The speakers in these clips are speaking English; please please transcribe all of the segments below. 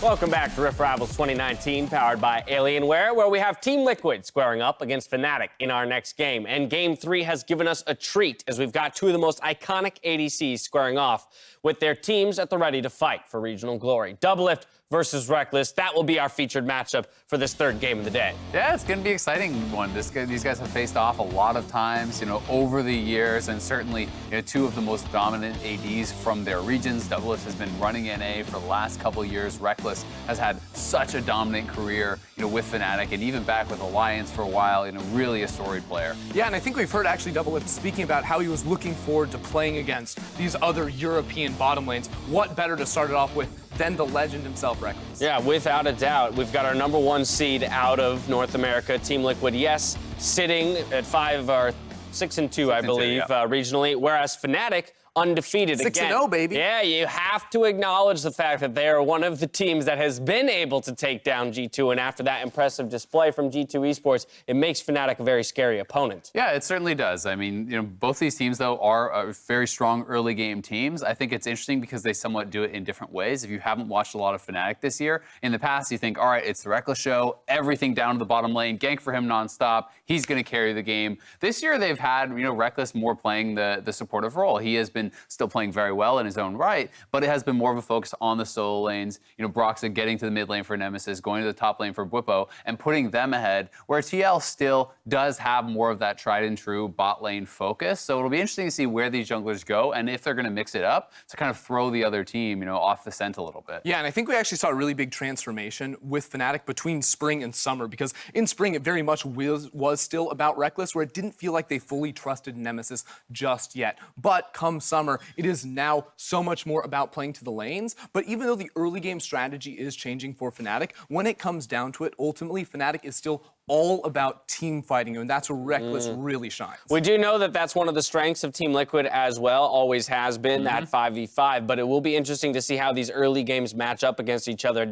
Welcome back to Rift Rivals 2019, powered by Alienware, where we have Team Liquid squaring up against Fnatic in our next game. And Game 3 has given us a treat, as we've got two of the most iconic ADCs squaring off with their teams at the ready to fight for regional glory. Doublelift versus Rekkles. That will be our featured matchup for this third game of the day. Yeah, it's going to be an exciting one. These guys have faced off a lot of times, over the years, and certainly, two of the most dominant ADs from their regions. Doublelift has been running NA for the last couple of years. Rekkles has had such a dominant career, with Fnatic, and even back with Alliance for a while, really a storied player. Yeah, and I think we've heard actually Doublelift speaking about how he was looking forward to playing against these other European bottom lanes. What better to start it off with than the legend himself, Rekkles? Yeah, without a doubt. We've got our #1 seed out of North America, Team Liquid, yes, sitting at 5 or 6-2, I believe, regionally, whereas Fnatic undefeated 6-0, baby. Yeah, you have to acknowledge the fact that they are one of the teams that has been able to take down G2, and after that impressive display from G2 Esports, it makes Fnatic a very scary opponent. Yeah, it certainly does. I mean, both these teams, though, are very strong early game teams. I think it's interesting because they somewhat do it in different ways. If you haven't watched a lot of Fnatic this year, in the past, you think, all right, it's the Rekkles show, everything down to the bottom lane, gank for him nonstop, he's going to carry the game. This year, they've had, Rekkles more playing the supportive role. He has been still playing very well in his own right, but it has been more of a focus on the solo lanes. Broxah getting to the mid lane for Nemesis, going to the top lane for Bwipo, and putting them ahead, where TL still does have more of that tried and true bot lane focus. So it'll be interesting to see where these junglers go and if they're going to mix it up to kind of throw the other team, off the scent a little bit. Yeah, and I think we actually saw a really big transformation with Fnatic between spring and summer, because in spring it very much was still about Rekkles, where it didn't feel like they fully trusted Nemesis just yet. But come summer, it is now so much more about playing to the lanes. But even though the early game strategy is changing for Fnatic, when it comes down to it, ultimately Fnatic is still all about team fighting, and that's where Rekkles really shines. We do know that that's one of the strengths of Team Liquid as well, always has been, that 5v5, but it will be interesting to see how these early games match up against each other.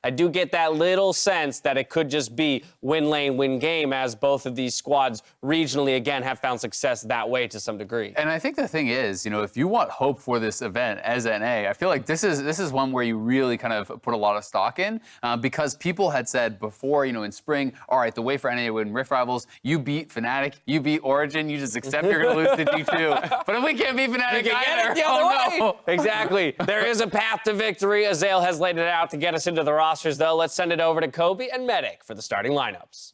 I do get that little sense that it could just be win lane, win game, as both of these squads regionally, again, have found success that way to some degree. And I think the thing is, if you want hope for this event as NA, I feel like this is one where you really kind of put a lot of stock in, because people had said before, in spring, all right, the way for NA to win Rift Rivals, you beat Fnatic, you beat Origin, you just accept you're going to lose to G2. But if we can't beat Fnatic either, no. Exactly. There is a path to victory. Azale has laid it out to get us into the rosters, though. Let's send it over to Kobe and Medic for the starting lineups.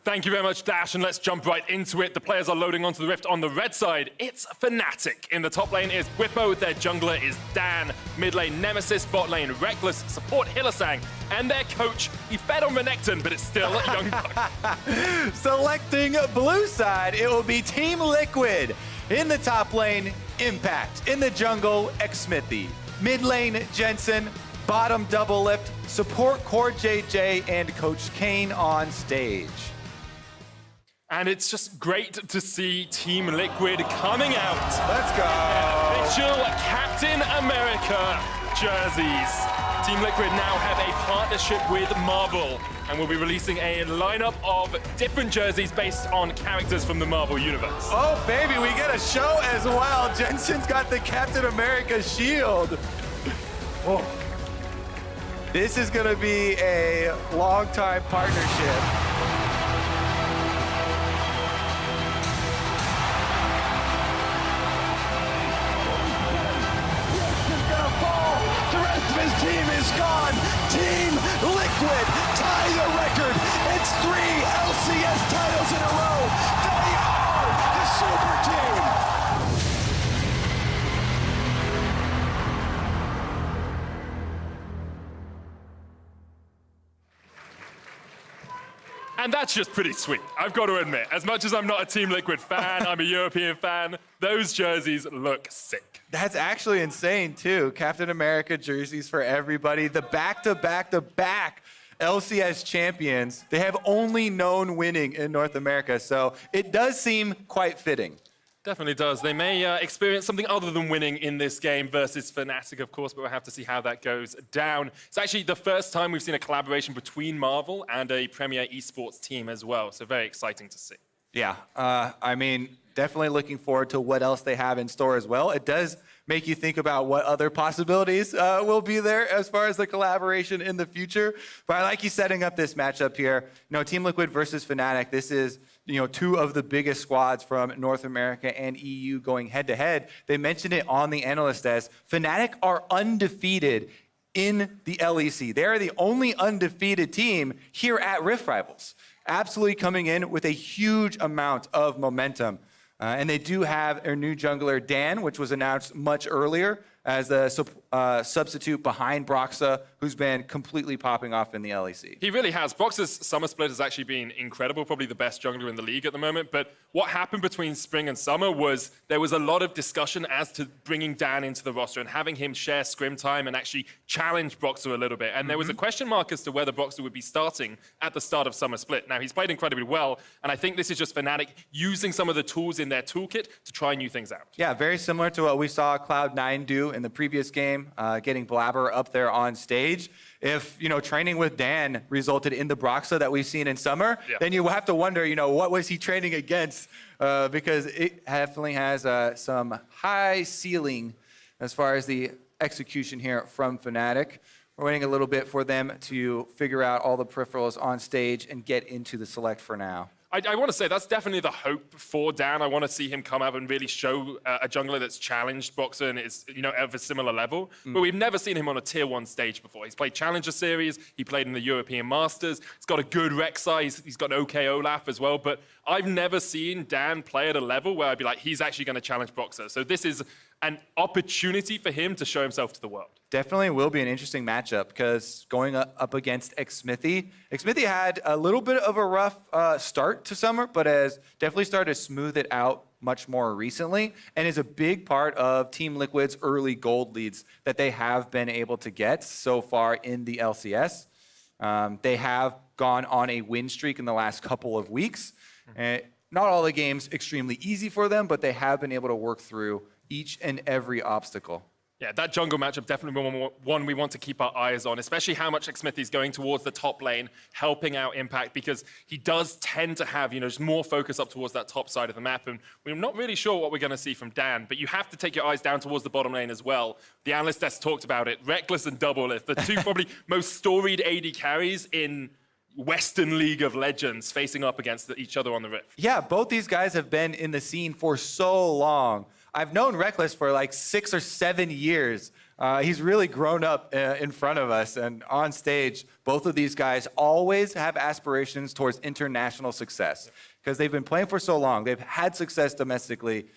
Thank you very much, Dash, and let's jump right into it. The players are loading onto the Rift on the red side. It's Fnatic. In the top lane is Bwipo, their jungler is Dan. Mid lane, Nemesis, bot lane, Rekkles, support Hylissang, and their coach, he fed on Renekton, but it's still Young Buck. Selecting blue side, it will be Team Liquid. In the top lane, Impact. In the jungle, Xsmithy. Mid lane, Jensen. Bottom, Doublelift. Support Core JJ and Coach Kane on stage. And it's just great to see Team Liquid coming out. Let's go. Official Captain America jerseys. Team Liquid now have a partnership with Marvel, and we'll be releasing a lineup of different jerseys based on characters from the Marvel universe. Oh, baby, we get a show as well. Jensen's got the Captain America shield. Oh. This is going to be a long-time partnership. His team is gone. Team Liquid tie the record. It's 3 LCS titles in a row. They are the super team. And that's just pretty sweet, I've got to admit. As much as I'm not a Team Liquid fan, I'm a European fan, those jerseys look sick. That's actually insane, too. Captain America jerseys for everybody. The back-to-back-to-back LCS champions. They have only known winning in North America, so it does seem quite fitting. Definitely does. They may experience something other than winning in this game versus Fnatic, of course, but we'll have to see how that goes down. It's actually the first time we've seen a collaboration between Marvel and a Premier Esports team as well, so very exciting to see. Yeah, I mean, definitely looking forward to what else they have in store as well. It does make you think about what other possibilities will be there as far as the collaboration in the future. But I like you setting up this matchup here. Team Liquid versus Fnatic. This is two of the biggest squads from North America and EU going head-to-head. They mentioned it on the analyst desk. Fnatic are undefeated in the LEC. They are the only undefeated team here at Rift Rivals. Absolutely coming in with a huge amount of momentum. And they do have their new jungler, Dan, which was announced much earlier as the substitute behind Broxa, who's been completely popping off in the LEC. He really has. Broxa's summer split has actually been incredible, probably the best jungler in the league at the moment. But what happened between spring and summer was there was a lot of discussion as to bringing Dan into the roster and having him share scrim time and actually challenge Broxa a little bit. And there was a question mark as to whether Broxa would be starting at the start of summer split. Now, he's played incredibly well, and I think this is just Fnatic using some of the tools in their toolkit to try new things out. Yeah, very similar to what we saw Cloud9 do in the previous game, getting Blabber up there on stage. If, training with Dan resulted in the Broxa that we've seen in summer, then you have to wonder, what was he training against? Because it definitely has some high ceiling as far as the execution here from Fnatic. We're waiting a little bit for them to figure out all the peripherals on stage and get into the select for now. I want to say that's definitely the hope for Dan. I want to see him come up and really show a jungler that's challenged Broxa and is, of a similar level. But we've never seen him on a tier 1 stage before. He's played Challenger Series. He played in the European Masters. He's got a good Rek'Sai. He's got an okay Olaf as well. But I've never seen Dan play at a level where I'd be like, he's actually going to challenge Broxa. So this is an opportunity for him to show himself to the world. Definitely will be an interesting matchup because going up against Xmithy. Xmithy had a little bit of a rough start to summer, but has definitely started to smooth it out much more recently and is a big part of Team Liquid's early gold leads that they have been able to get so far in the LCS. They have gone on a win streak in the last couple of weeks. Not all the games extremely easy for them, but they have been able to work through each and every obstacle. Yeah, that jungle matchup definitely one we want to keep our eyes on, especially how much Xmithy's going towards the top lane, helping out Impact, because he does tend to have, just more focus up towards that top side of the map. And we're not really sure what we're going to see from Dan, but you have to take your eyes down towards the bottom lane as well. The analyst desk talked about it. Reckless and Doublelift, the two probably most storied AD carries in Western League of Legends, facing up against each other on the Rift. Yeah, both these guys have been in the scene for so long. I've known Reckless for like 6 or 7 years. He's really grown up in front of us and on stage. Both of these guys always have aspirations towards international success because they've been playing for so long. They've had success domestically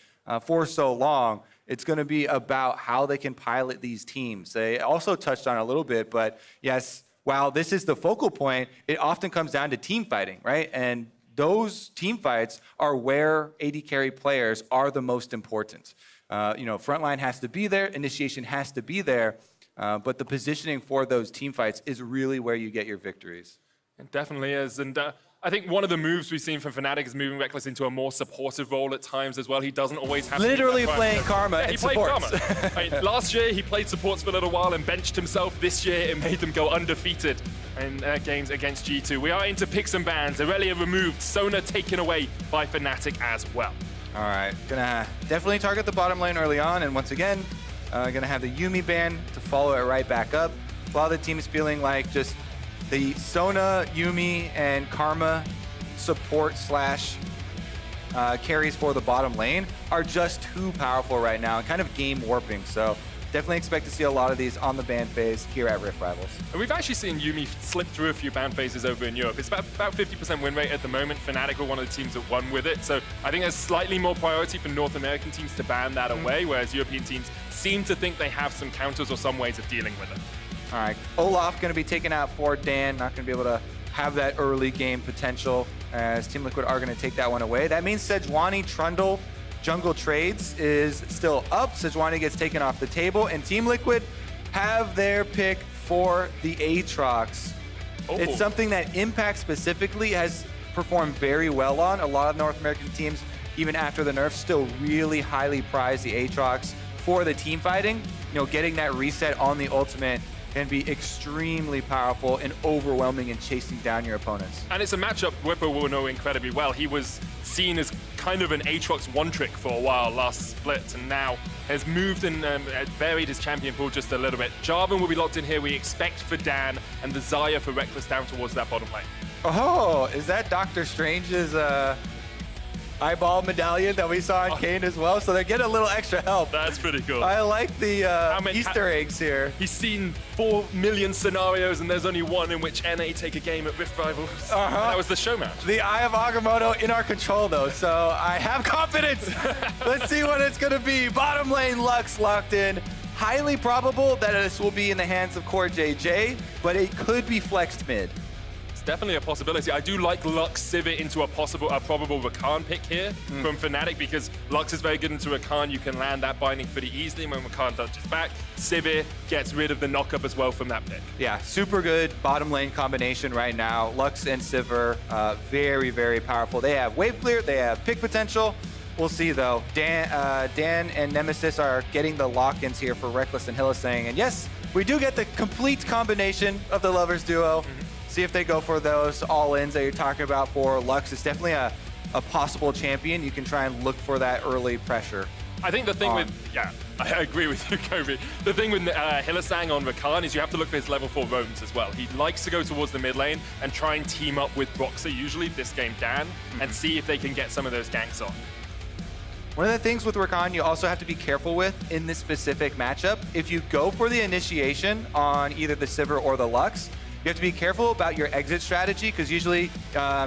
for so long. It's going to be about how they can pilot these teams. They also touched on it a little bit, but yes, while this is the focal point, it often comes down to team fighting, right? And those team fights are where AD carry players are the most important. Frontline has to be there, initiation has to be there, but the positioning for those team fights is really where you get your victories. It definitely is. And I think one of the moves we've seen from Fnatic is moving Reckless into a more supportive role at times as well. He doesn't always have literally to be playing Karma and he played supports. Karma. Last year, he played supports for a little while and benched himself. This year, it made them go undefeated in games against G2. We are into picks and bans. Aurelia removed, Sona taken away by Fnatic as well. All right, gonna definitely target the bottom lane early on, and once again, gonna have the Yuumi ban to follow it right back up. A lot of the team is feeling like just the Sona, Yuumi, and Karma support slash carries for the bottom lane are just too powerful right now and kind of game warping. So definitely expect to see a lot of these on the ban phase here at Rift Rivals. And we've actually seen Yuumi slip through a few ban phases over in Europe. It's about 50% win rate at the moment. Fnatic were one of the teams that won with it. So I think there's slightly more priority for North American teams to ban that away, whereas European teams seem to think they have some counters or some ways of dealing with it. All right, Olaf going to be taken out for Dan, not going to be able to have that early game potential as Team Liquid are going to take that one away. That means Sejuani Trundle jungle trades is still up. Sejuani gets taken off the table, and Team Liquid have their pick for the Aatrox. It's something that Impact specifically has performed very well on. A lot of North American teams, even after the nerf, still really highly prize the Aatrox for the team fighting. Getting that reset on the ultimate can be extremely powerful and overwhelming in chasing down your opponents. And it's a matchup Whipper will know incredibly well. He was seen as kind of an Aatrox one trick for a while last split, and now has moved and varied his champion pool just a little bit. Jarvan will be locked in here. We expect for Dan, and the Xayah for Reckless down towards that bottom lane. Oh, is that Doctor Strange's eyeball medallion that we saw in Kane as well? So they're getting a little extra help. That's pretty cool. I like the Easter eggs here. He's seen 4 million scenarios, and there's only one in which NA take a game at Rift Rivals. That was the show match. The Eye of Agamotto in our control, though, so I have confidence. Let's see what it's going to be. Bottom lane, Lux locked in. Highly probable that this will be in the hands of Core JJ, but it could be flexed mid. It's definitely a possibility. I do like Lux Sivir into a probable Rakan pick here from Fnatic, because Lux is very good into Rakan. You can land that binding pretty easily when Rakan touches back. Sivir gets rid of the knockup as well from that pick. Yeah, super good bottom lane combination right now. Lux and Sivir, very, very powerful. They have wave clear, they have pick potential. We'll see, though. Dan and Nemesis are getting the lock-ins here for Reckless and Hylissang. And yes, we do get the complete combination of the Lovers duo. See if they go for those all-ins that you're talking about for Lux. It's definitely a possible champion. You can try and look for that early pressure. I think the thing I agree with you, Kobe. The thing with Hylissang on Rakan is you have to look for his level 4 roams as well. He likes to go towards the mid lane and try and team up with Broxah, usually this game Dan, and see if they can get some of those ganks off. One of the things with Rakan you also have to be careful with in this specific matchup, if you go for the initiation on either the Sivir or the Lux, you have to be careful about your exit strategy, because usually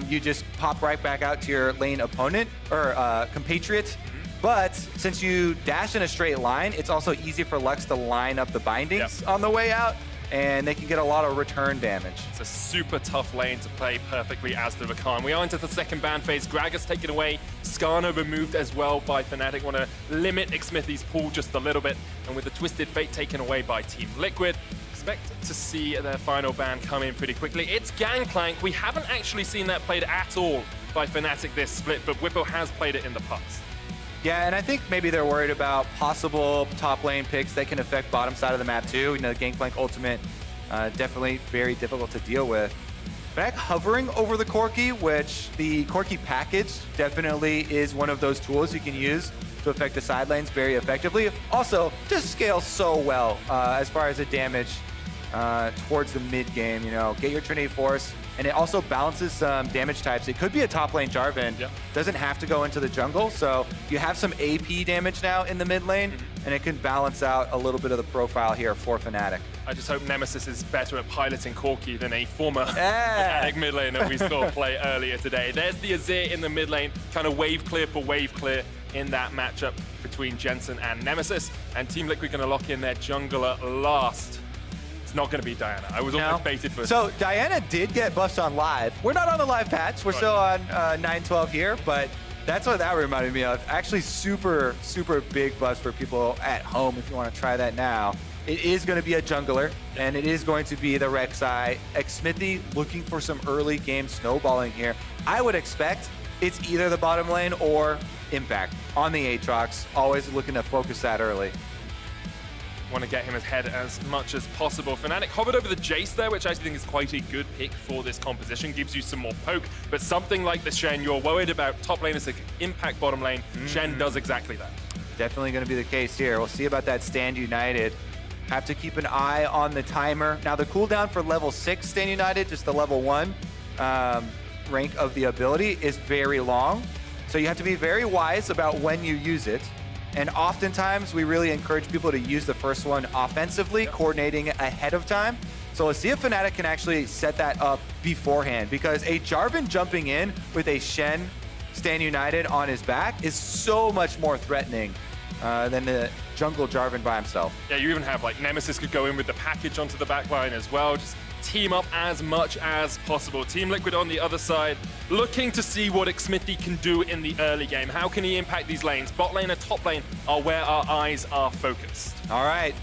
you just pop right back out to your lane opponent or compatriot. But since you dash in a straight line, it's also easy for Lux to line up the bindings on the way out, and they can get a lot of return damage. It's a super tough lane to play perfectly as the Rakan. We are into the second ban phase. Gragas taken away, Skarner removed as well by Fnatic. Want to limit Xmithy's pool just a little bit, and with the Twisted Fate taken away by Team Liquid, expect to see their final ban come in pretty quickly. It's Gangplank. We haven't actually seen that played at all by Fnatic this split, but Whippo has played it in the past. Yeah, and I think maybe they're worried about possible top lane picks that can affect bottom side of the map too. You know, the Gangplank ultimate, definitely very difficult to deal with. Fnatic hovering over the Corki, which the Corki package definitely is one of those tools you can use to affect the side lanes very effectively. Also, just scales so well as far as the damage towards the mid game. You know, get your Trinity Force, and it also balances some damage types. It could be a top lane Jarvan. Doesn't have to go into the jungle, so you have some AP damage now in the mid lane, and it can balance out a little bit of the profile here for Fnatic. I just hope Nemesis is better at piloting Corki than a former Fnatic mid lane that we saw play earlier today. There's the Azir in the mid lane, kind of wave clear for wave clear in that matchup between Jensen and Nemesis. And Team Liquid going to lock in their jungler last. It's not going to be Diana. I was almost baited for. So Diana did get buffed on live. We're not on the live patch. We're still on 9.12 here, but that's what that reminded me of. Actually, super, super big buzz for people at home if you want to try that now. It is going to be a jungler, and it is going to be the Rek'Sai. Xmithy looking for some early game snowballing here. I would expect it's either the bottom lane or Impact on the Aatrox. Always looking to focus that early. Want to get him ahead as much as possible. Fnatic hovered over the Jace there, which I think is quite a good pick for this composition. Gives you some more poke, but something like the Shen, you're worried about top laners that impact bottom lane. Shen does exactly that. Definitely going to be the case here. We'll see about that Stand United. Have to keep an eye on the timer. Now the cooldown for level 6 Stand United, just the level 1 rank of the ability, is very long. So you have to be very wise about when you use it. And oftentimes, we really encourage people to use the first one offensively, coordinating ahead of time. So let's see if Fnatic can actually set that up beforehand, because a Jarvan jumping in with a Shen Stand United on his back is so much more threatening than the jungle Jarvan by himself. Yeah, you even have like Nemesis could go in with the package onto the backline as well. Just team up as much as possible. Team Liquid on the other side, looking to see what Xmithy can do in the early game. How can he impact these lanes? Bot lane and top lane are where our eyes are focused. All right,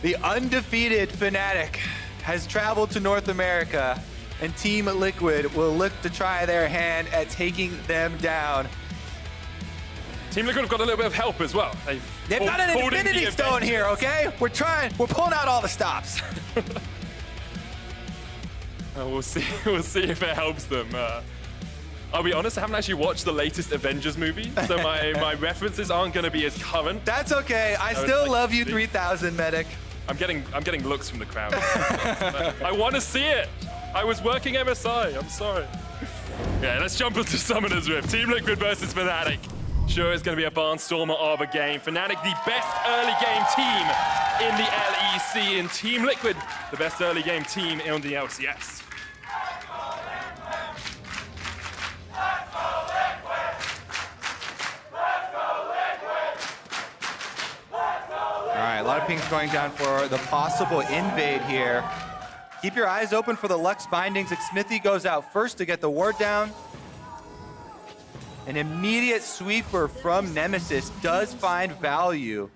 the undefeated Fnatic has traveled to North America, and Team Liquid will look to try their hand at taking them down. Team Liquid have got a little bit of help as well. They've got an Infinity Stone here, okay? We're pulling out all the stops. We'll see if it helps them. I'll be honest, I haven't actually watched the latest Avengers movie, so my references aren't going to be as current. That's okay. I still love you, 3000 Medic. I'm getting looks from the crowd. I want to see it. I was working MSI. I'm sorry. Yeah, let's jump into Summoner's Rift. Team Liquid versus Fnatic. Sure, it's going to be a barnstormer of a game. Fnatic, the best early game team in the LEC, and Team Liquid, the best early game team in the LCS. All right, a lot of pings going down for the possible invade here. Keep your eyes open for the Lux bindings. Xmithie goes out first to get the ward down. An immediate sweeper from Nemesis does find value.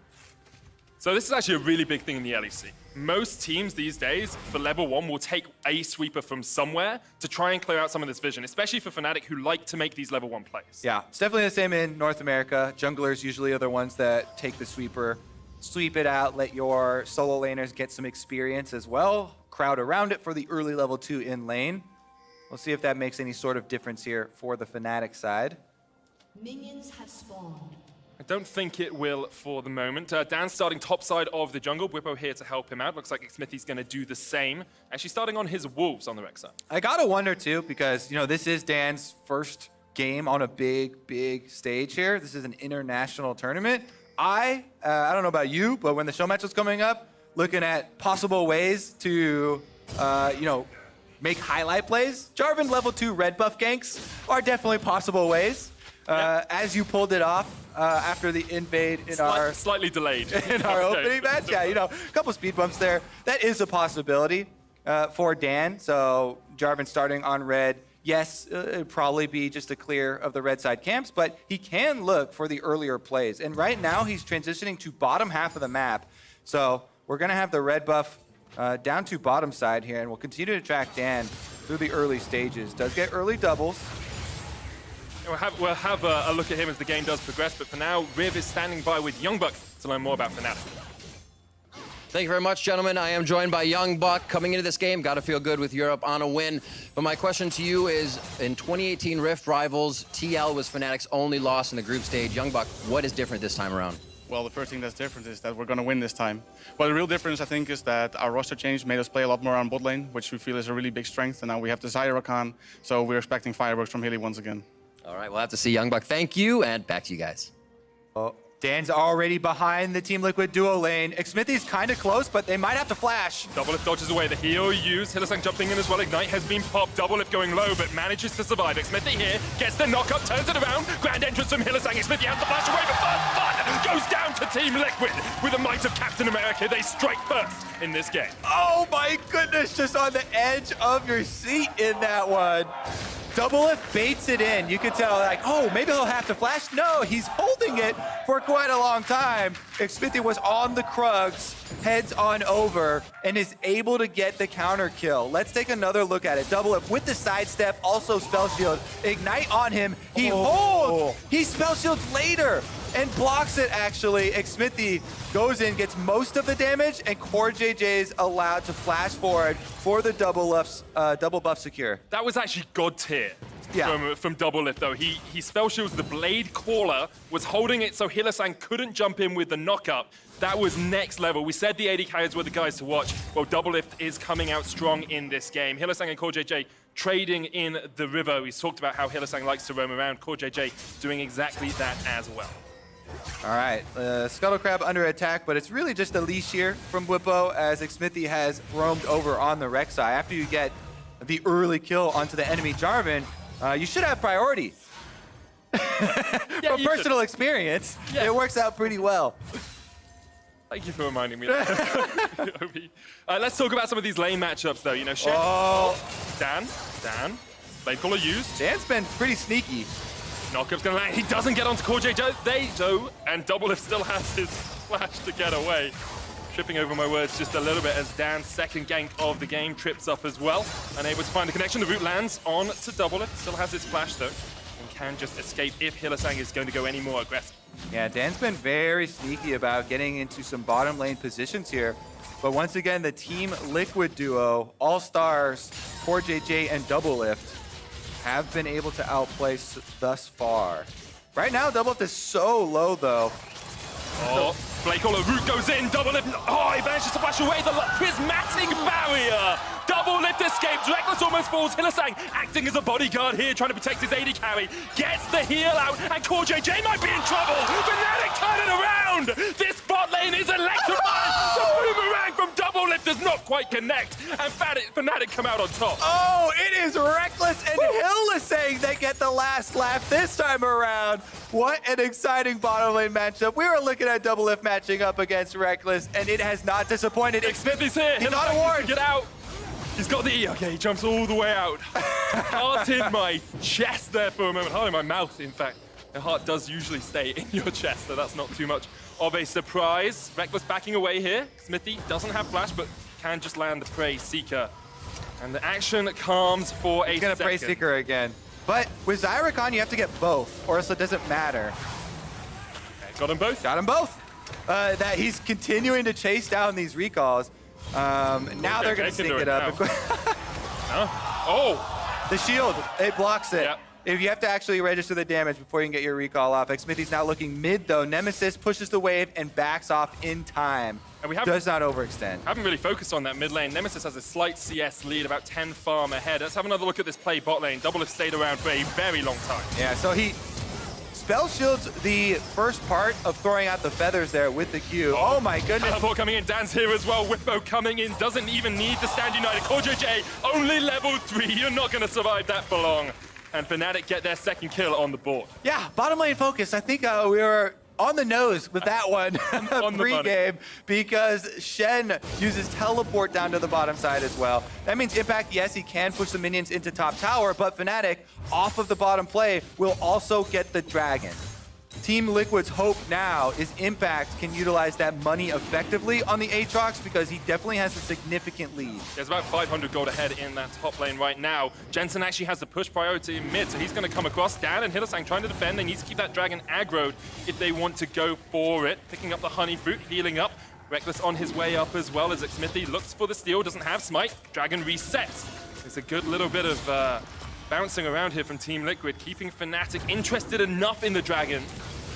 So this is actually a really big thing in the LEC. Most teams these days, for level 1, will take a sweeper from somewhere to try and clear out some of this vision, especially for Fnatic, who like to make these level 1 plays. Yeah, it's definitely the same in North America. Junglers usually are the ones that take the sweeper, sweep it out, let your solo laners get some experience as well. Crowd around it for the early level 2 in lane. We'll see if that makes any sort of difference here for the Fnatic side. Minions have spawned. I don't think it will for the moment. Dan's starting top side of the jungle. Bwipo here to help him out. Looks like Xmithie's going to do the same. Actually starting on his wolves on the Rex side. I gotta wonder too, because this is Dan's first game on a big stage here. This is an international tournament. I don't know about you, but when the show match was coming up, looking at possible ways to, make highlight plays, Jarvan level 2 red buff ganks are definitely possible ways. As you pulled it off after the invade in our slightly delayed in our opening match, yeah, a couple speed bumps there. That is a possibility for Dan. So Jarvan starting on red. Yes, it'd probably be just a clear of the red side camps, but he can look for the earlier plays. And right now he's transitioning to bottom half of the map. So we're gonna have the red buff down to bottom side here, and we'll continue to track Dan through the early stages. Does get early doubles. We'll have a look at him as the game does progress, but for now, Riv is standing by with Youngbuck to learn more about Fnatic. Thank you very much, gentlemen. I am joined by Youngbuck. Coming into this game, got to feel good with Europe on a win. But my question to you is, in 2018 Rift Rivals, TL was Fnatic's only loss in the group stage. Youngbuck, what is different this time around? Well, the first thing that's different is that we're going to win this time. Well, the real difference, I think, is that our roster change made us play a lot more on bot lane, which we feel is a really big strength. And now we have the Zyra Khan, so we're expecting fireworks from Hilly once again. All right, we'll have to see Youngbuck. Thank you, and back to you guys. Oh, Dan's already behind the Team Liquid duo lane. Xmithie's kind of close, but they might have to flash. Doublelift dodges away the heal use. Hylissang jumping in as well. Ignite has been popped. Doublelift going low, but manages to survive. Xmithie here gets the knock up, turns it around. Grand entrance from Hylissang. Xmithie has the flash away, but fun goes down to Team Liquid. With the might of Captain America, they strike first in this game. Oh my goodness, just on the edge of your seat in that one. Doublelift baits it in. You could tell, like, oh, maybe he'll have to flash. No, he's holding it for quite a long time. Xmithie was on the Krugs, heads on over, and is able to get the counter kill. Let's take another look at it. Doublelift with the sidestep, also spell shield. Ignite on him. He holds. He spell shields later and blocks it, actually. Xmithie goes in, gets most of the damage, and Core JJ's allowed to flash forward for the double buff secure. That was actually god tier from Doublelift, though. He spell shields the Blade Caller, was holding it so Hylissang couldn't jump in with the knockup. That was next level. We said the AD carriers were the guys to watch. Well, Doublelift is coming out strong in this game. Hylissang and Core JJ trading in the river. We've talked about how Hylissang likes to roam around. Core JJ doing exactly that as well. All right, Scuttle Crab under attack, but it's really just a leash here from Bwipo as Xmithie has roamed over on the Rek'Sai. After you get the early kill onto the enemy Jarvan, you should have priority. From personal experience, it works out pretty well. Thank you for reminding me. Let's talk about some of these lane matchups, though. Dan, Blade Caller used. Dan's been pretty sneaky. Knockup's gonna land. He doesn't get onto Core JJ. They do, and Doublelift still has his flash to get away. Tripping over my words just a little bit as Dan's second gank of the game trips up as well. Unable to find the connection. The root lands on to Doublelift. Still has his flash, though, and can just escape if Hylissang is going to go any more aggressive. Yeah, Dan's been very sneaky about getting into some bottom lane positions here. But once again, the Team Liquid duo, All-Stars, Core JJ, and Doublelift, have been able to outplay thus far. Right now, Doublelift is so low, though. Oh, Blake all the root goes in, Doublelift. Oh, he manages to flash away the prismatic barrier. Doublelift escapes, Reckless almost falls. Hylissang acting as a bodyguard here, trying to protect his AD carry. Gets the heal out, and Core JJ might be in trouble. Fnatic turn it around. This bot lane is electrified. The boomerang from Doublelift does not quite connect, and Fnatic come out on top. Oh, it is Reckless and Hylissang that get the last laugh this time around. What an exciting bottom lane matchup. We were looking at Doublelift matching up against Reckless, and it has not disappointed. Smithy's here. He's on a Hylissang ward. needs to get out. He's got the E. Okay, he jumps all the way out. Heart in my chest there for a moment. Heart in my mouth, in fact. The heart does usually stay in your chest, so that's not too much of a surprise. Reckless backing away here. Smithy doesn't have flash, but can just land the Prey Seeker. And the action calms for a He's gonna second. Prey Seeker again. But with Zyricon, you have to get both, or else it doesn't matter. Okay, got them both. Got them both. That he's continuing to chase down these recalls. Now they're gonna sync it up. Oh! The shield, it blocks it. Yep. If you have to actually register the damage before you can get your recall off. Smithy's now looking mid though. Nemesis pushes the wave and backs off in time. And we haven't- Does not overextend. Haven't really focused on that mid lane. Nemesis has a slight CS lead, about 10 farm ahead. Let's have another look at this play bot lane. Doublelift stayed around for a very long time. Yeah, so he spell shields the first part of throwing out the feathers there with the Q. Oh my goodness. Teleport coming in, Dan's here as well. Whippo coming in, doesn't even need to stand united. Core JJ, only level 3. You're not going to survive that for long. And Fnatic get their second kill on the board. Yeah, bottom lane focus. I think we were on the nose with that one On the pre-game because Shen uses teleport down to the bottom side as well. That means Impact, yes, he can push the minions into top tower, but Fnatic, off of the bottom play, will also get the dragon. Team Liquid's hope now is Impact can utilize that money effectively on the Aatrox because he definitely has a significant lead. There's about 500 gold ahead in that top lane right now. Jensen actually has the push priority in mid, so he's going to come across. Dan and Hylissang trying to defend. They need to keep that dragon aggroed if they want to go for it. Picking up the honey fruit, healing up. Reckless on his way up as well as Smithy looks for the steal, doesn't have smite. Dragon resets. It's a good little bit of bouncing around here from Team Liquid, keeping Fnatic interested enough in the dragon,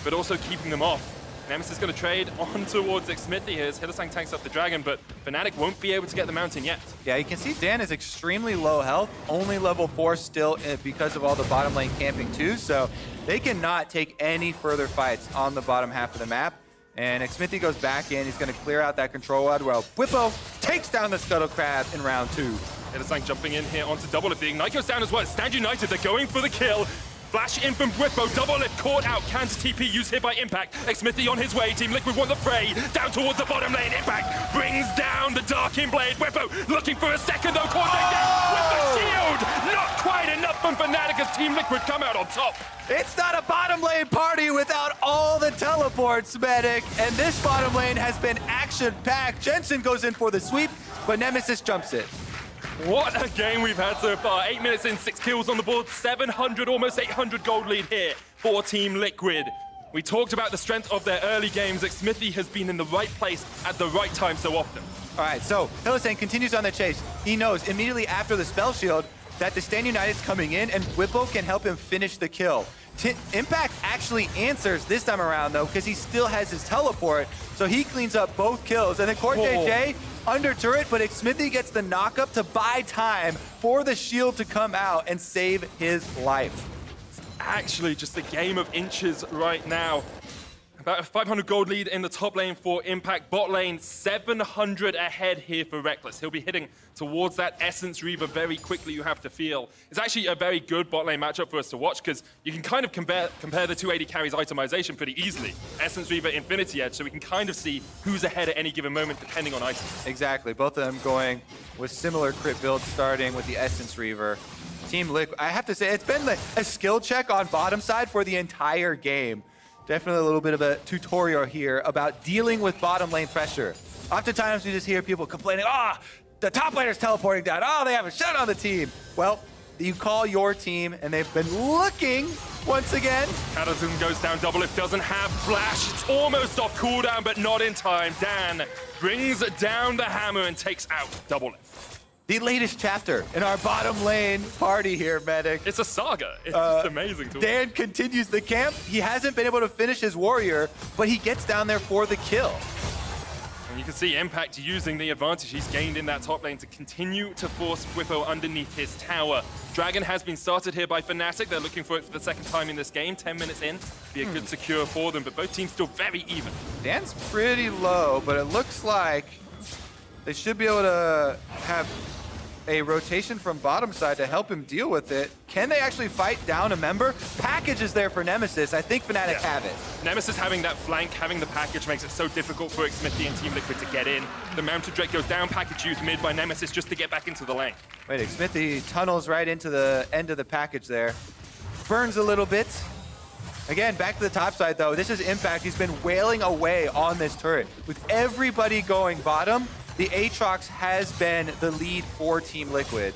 but also keeping them off. Nemesis is going to trade on towards Smithy here as Hylissang tanks up the dragon, but Fnatic won't be able to get the mountain yet. Yeah, you can see Dan is extremely low health, only level 4 still because of all the bottom lane camping too, so they cannot take any further fights on the bottom half of the map. And Smithy goes back in, he's going to clear out that control ward while Whippo takes down the Scuttle Crab in round 2. Hylissang jumping in here onto Doublelift. The Ignite goes down as well. Stand United, they're going for the kill. Flash in from Whippo, Doublelift caught out, counter TP used here by Impact. Smithy on his way, Team Liquid want the fray, down towards the bottom lane. Impact brings down the Darkin Blade. Whippo looking for a second though, caught down with the shield. Not quite enough from Fnatic as Team Liquid come out on top. It's not a bottom lane party without all the teleports, Medic. And this bottom lane has been action-packed. Jensen goes in for the sweep, but Nemesis jumps it. What a game we've had so far. 8 minutes in, 6 kills on the board, 700, almost 800 gold lead here for Team Liquid. We talked about the strength of their early games. Smithy has been in the right place at the right time so often. All right, so Hylissang continues on the chase. He knows immediately after the spell shield that the Stand United's coming in and Whippo can help him finish the kill. Impact actually answers this time around though because he still has his teleport, so he cleans up both kills. And then Core JJ under turret, but Smithy gets the knockup to buy time for the shield to come out and save his life. Actually, just a game of inches right now. About a 500 gold lead in the top lane for Impact. Bot lane, 700 ahead here for Reckless. He'll be hitting towards that Essence Reaver very quickly, you have to feel. It's actually a very good bot lane matchup for us to watch because you can kind of compare the two AD carries itemization pretty easily. Essence Reaver, Infinity Edge, so we can kind of see who's ahead at any given moment depending on items. Exactly, both of them going with similar crit builds starting with the Essence Reaver. Team Liquid, I have to say, it's been a skill check on bottom side for the entire game. Definitely a little bit of a tutorial here about dealing with bottom lane pressure. Oftentimes we just hear people complaining, the top laner's teleporting down, they have a shut on the team. Well, you call your team and they've been looking once again. Adazun goes down, Doublelift doesn't have flash. It's almost off cooldown, but not in time. Dan brings down the hammer and takes out Doublelift. the latest chapter in our bottom lane party here, Medic. It's a saga. It's just amazing to watch. Dan continues the camp. He hasn't been able to finish his warrior, but he gets down there for the kill. And you can see Impact using the advantage he's gained in that top lane to continue to force Whippo underneath his tower. Dragon has been started here by Fnatic. They're looking for it for the second time in this game. 10 minutes in, be a good secure for them, but both teams still very even. Dan's pretty low, but it looks like they should be able to have a rotation from bottom side to help him deal with it. Can they actually fight down a member? Package is there for Nemesis. I think Fnatic have it. Nemesis having that flank, having the package makes it so difficult for Xmithy and Team Liquid to get in. The Mounted Drake goes down, package used mid by Nemesis just to get back into the lane. Wait, Xmithy tunnels right into the end of the package there. Burns a little bit. Again, back to the top side though. This is Impact. He's been wailing away on this turret. With everybody going bottom, the Aatrox has been the lead for Team Liquid.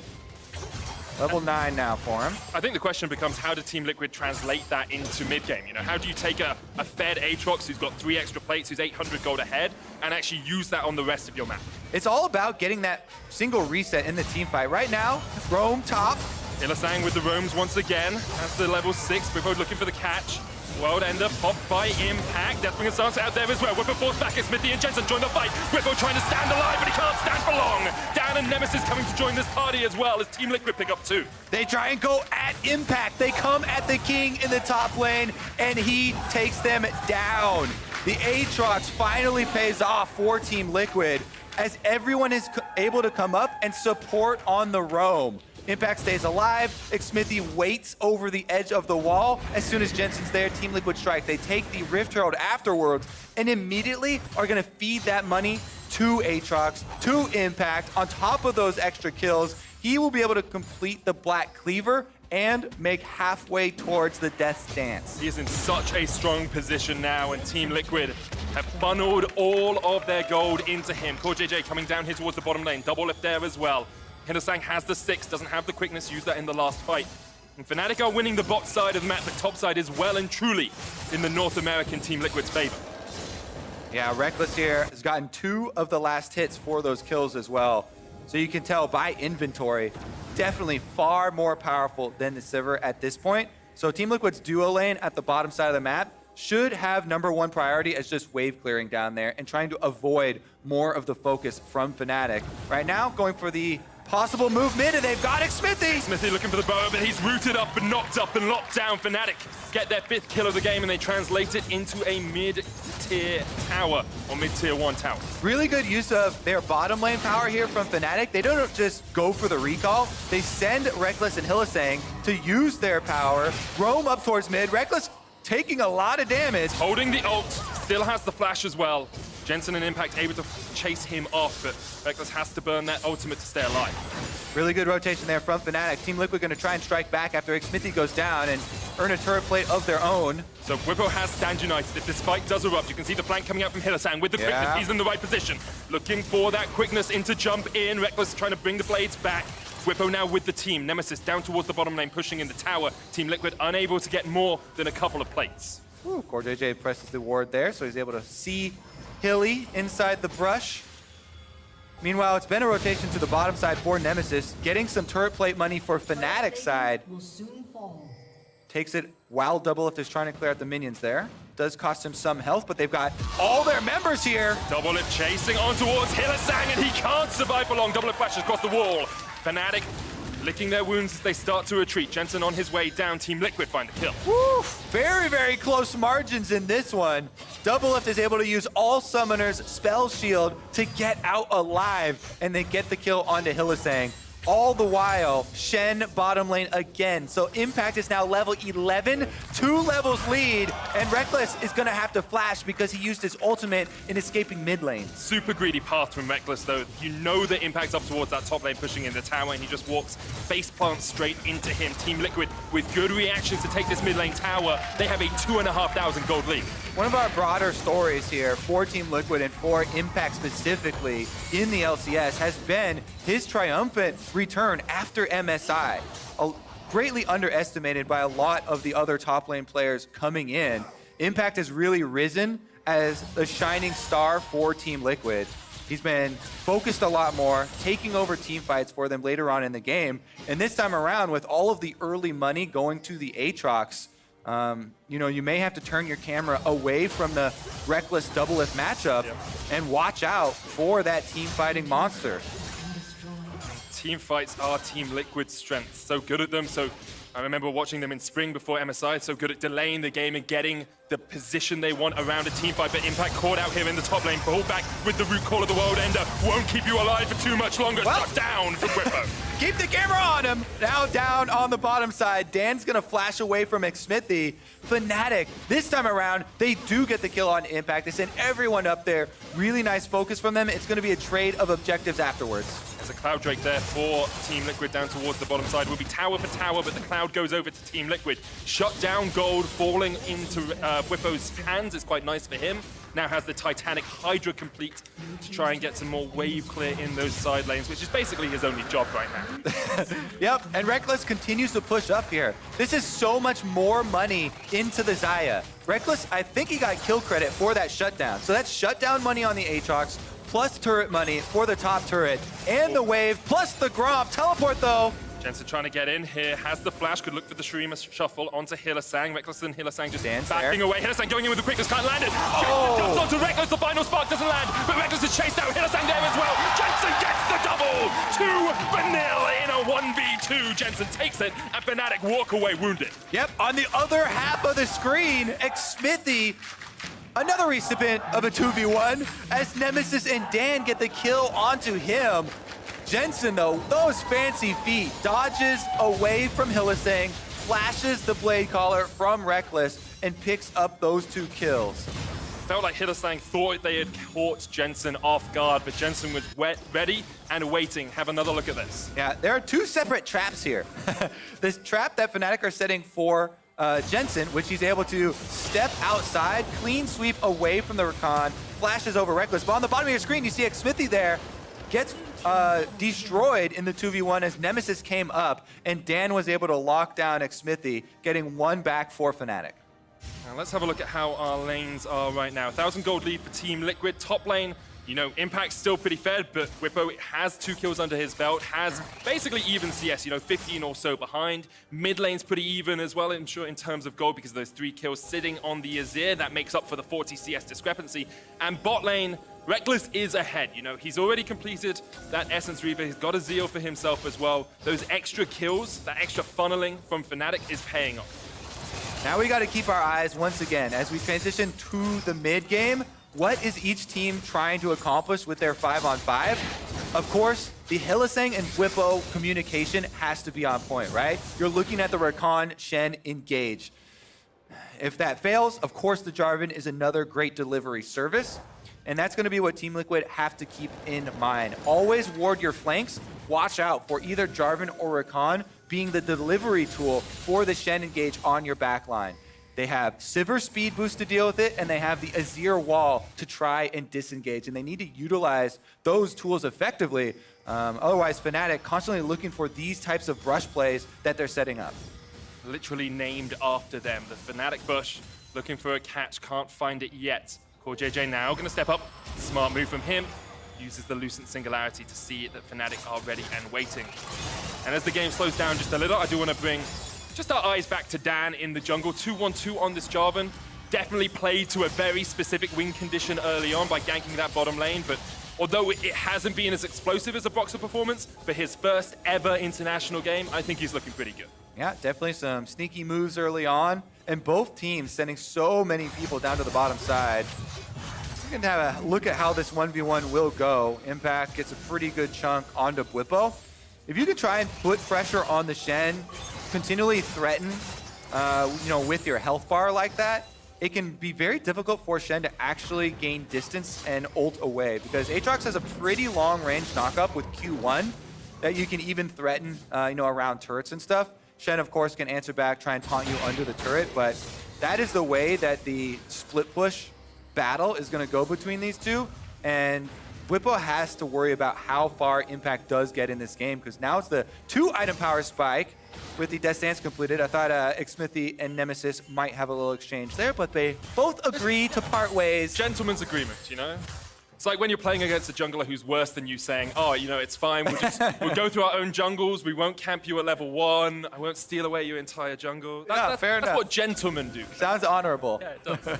Level 9 now for him. I think the question becomes, how did Team Liquid translate that into mid-game? You know, how do you take a fed Aatrox who's got 3 extra plates, who's 800 gold ahead, and actually use that on the rest of your map? It's all about getting that single reset in the team fight. Right now, Roam top. Illasang with the roams once again. That's the level 6. We're looking for the catch. World Ender popped by Impact. Deathbringer starts out there as well. Whippo falls back as Xmithy and Jensen join the fight. Whippo trying to stand alive, but he can't stand for long. Dan and Nemesis coming to join this party as well as Team Liquid pick up 2. They try and go at Impact. They come at the King in the top lane, and he takes them down. The Aatrox finally pays off for Team Liquid as everyone is able to come up and support on the roam. Impact stays alive. Xmithy waits over the edge of the wall. As soon as Jensen's there, Team Liquid strike. They take the Rift Herald afterwards and immediately are going to feed that money to Aatrox, to Impact. On top of those extra kills, he will be able to complete the Black Cleaver and make halfway towards the Death Dance. He is in such a strong position now, and Team Liquid have funneled all of their gold into him. Core JJ coming down here towards the bottom lane. Double lift there as well. Illasang has the 6, doesn't have the quickness, used that in the last fight. And Fnatic are winning the bot side of the map. The top side is well and truly in the North American Team Liquid's favor. Yeah, Reckless here has gotten 2 of the last hits for those kills as well. So you can tell by inventory, definitely far more powerful than the Sivir at this point. So Team Liquid's duo lane at the bottom side of the map should have #1 priority as just wave clearing down there and trying to avoid more of the focus from Fnatic. Right now, going for the possible move mid, and they've got Xmithy. Xmithy looking for the bow, but he's rooted up and knocked up and locked down. Fnatic get their 5th kill of the game, and they translate it into a mid-tier tower, or mid-tier 1 tower. Really good use of their bottom lane power here from Fnatic. They don't just go for the recall. They send Reckless and Illasang to use their power, roam up towards mid. Reckless taking a lot of damage. Holding the ult, still has the flash as well. Jensen and Impact able to chase him off, but Reckless has to burn that ultimate to stay alive. Really good rotation there from Fnatic. Team Liquid going to try and strike back after Xmithy goes down and earn a turret plate of their own. So Whippo has stand united. If this fight does erupt, you can see the flank coming out from Illasang with the quickness. He's in the right position. Looking for that quickness into jump in. Reckless trying to bring the blades back. Whippo now with the team. Nemesis down towards the bottom lane, pushing in the tower. Team Liquid unable to get more than a couple of plates. Ooh, Core JJ presses the ward there, so he's able to see Hilly inside the brush. Meanwhile, it's been a rotation to the bottom side for Nemesis, getting some turret plate money for Fnatic side. Will soon fall. Takes it while Double Lift is trying to clear out the minions there. Does cost him some health, but they've got all their members here. Double Lift chasing on towards Illasang, and he can't survive for long. Double Lift flashes across the wall. Fnatic licking their wounds as they start to retreat. Jensen on his way down. Team Liquid find the kill. Woo! Very, very close margins in this one. Double Lift is able to use all summoners' spell shield to get out alive, and they get the kill onto Illasang. All the while, Shen bottom lane again. So Impact is now level 11, 2 levels lead, and Reckless is gonna have to flash because he used his ultimate in escaping mid lane. Super greedy path from Reckless, though. You know that Impact's up towards that top lane, pushing in the tower, and he just walks face plant straight into him. Team Liquid with good reactions to take this mid lane tower. They have a 2,500 gold lead. One of our broader stories here for Team Liquid and for Impact specifically in the LCS has been his triumphant return after MSI. Greatly underestimated by a lot of the other top lane players coming in. Impact has really risen as the shining star for Team Liquid. He's been focused a lot more, taking over team fights for them later on in the game. And this time around, with all of the early money going to the Aatrox, you know, you may have to turn your camera away from the Reckless double lift matchup and watch out for that team fighting monster. Team fights are Team Liquid's strength. So good at them. So I remember watching them in spring before MSI. So good at delaying the game and getting the position they want around a team fight. But Impact caught out here in the top lane. Pull back with the root call of the World Ender. Won't keep you alive for too much longer. Well, Shut down from Whippo. Keep the camera on him. Now down on the bottom side. Dan's going to flash away from Xmithy. Fnatic, this time around, they do get the kill on Impact. They send everyone up there. Really nice focus from them. It's going to be a trade of objectives afterwards. There's a Cloud Drake there for Team Liquid down towards the bottom side. Will be tower for tower, but the Cloud goes over to Team Liquid. Shut down gold falling into Whippo's hands. It's quite nice for him. Now has the Titanic Hydra complete to try and get some more wave clear in those side lanes, which is basically his only job right now. Yep, and Reckless continues to push up here. This is so much more money into the Xayah. Reckless, I think he got kill credit for that shutdown. So that's shutdown money on the Aatrox, plus turret money for the top turret, and the wave, plus the Gromp. Teleport though. Jensen trying to get in here, has the flash, could look for the Shurima shuffle onto Hylissang. Reckless and Hylissang just Dan's backing there. away. Hylissang going in with the quickness, can't land it. Oh! Jensen jumps onto Reckless, the final spark doesn't land, but Reckless is chased out. Hylissang there as well. Jensen gets the double! 2-0 in a 1v2. Jensen takes it, and Fnatic walk away wounded. Yep, on the other half of the screen, Xmithy, another recipient of a 2v1, as Nemesis and Dan get the kill onto him. Jensen, though, those fancy feet, dodges away from Hylissang, flashes the Blade Caller from Reckless, and picks up those 2 kills. Felt like Hylissang thought they had caught Jensen off guard, but Jensen was ready and waiting. Have another look at this. Yeah, there are 2 separate traps here. This trap that Fnatic are setting for Jensen, which he's able to step outside, clean sweep away from the Rakan, flashes over Reckless. But on the bottom of your screen, you see Xmithy there, gets destroyed in the 2v1 as Nemesis came up, and Dan was able to lock down Xmithy, getting 1 back for Fnatic. Now let's have a look at how our lanes are right now. 1,000 gold lead for Team Liquid. Top lane, you know, Impact's still pretty fed, but Whippo has 2 kills under his belt, has basically even CS, you know, 15 or so behind. Mid lane's pretty even as well, I'm sure, in terms of gold because of those 3 kills sitting on the Azir. That makes up for the 40 CS discrepancy. And bot lane, Reckless is ahead, you know, he's already completed that Essence Reaver, he's got a Zeal for himself as well. Those extra kills, that extra funneling from Fnatic is paying off. Now we got to keep our eyes once again as we transition to the mid game. What is each team trying to accomplish with their 5-on-5? Of course, the Hylissang and Whippo communication has to be on point, right? You're looking at the Rakan Shen engage. If that fails, of course, the Jarvan is another great delivery service. And that's going to be what Team Liquid have to keep in mind. Always ward your flanks. Watch out for either Jarvan or Rakan being the delivery tool for the Shen engage on your backline. They have Sivir speed boost to deal with it, and they have the Azir wall to try and disengage. And they need to utilize those tools effectively. Otherwise, Fnatic constantly looking for these types of brush plays that they're setting up. Literally named after them. The Fnatic bush, looking for a catch, can't find it yet. Core JJ now going to step up. Smart move from him. Uses the Lucent Singularity to see that Fnatic are ready and waiting. And as the game slows down just a little, I do want to bring just our eyes back to Dan in the jungle. 2-1-2 on this Jarvan. Definitely played to a very specific win condition early on by ganking that bottom lane, but although it hasn't been as explosive as a Broxah performance, for his first ever international game, I think he's looking pretty good. Yeah, definitely some sneaky moves early on. And both teams sending so many people down to the bottom side. We're going to have a look at how this 1v1 will go. Impact gets a pretty good chunk onto Whippo. If you could try and put pressure on the Shen, continually threaten, you know, with your health bar like that, it can be very difficult for Shen to actually gain distance and ult away, because Aatrox has a pretty long range knockup with Q1 that you can even threaten, you know, around turrets and stuff. Shen, of course, can answer back, try and taunt you under the turret, but that is the way that the split push battle is going to go between these two, and Whippo has to worry about how far Impact does get in this game, because now it's the 2-item power spike with the Death Dance completed. I thought Xmithy and Nemesis might have a little exchange there, but they both agree to part ways. Gentleman's agreement, you know? It's like when you're playing against a jungler who's worse than you saying, oh, you know, it's fine, we'll go through our own jungles, we won't camp you at level 1, I won't steal away your entire jungle. Fair enough. That's what gentlemen do. Sounds honorable. Yeah, it does.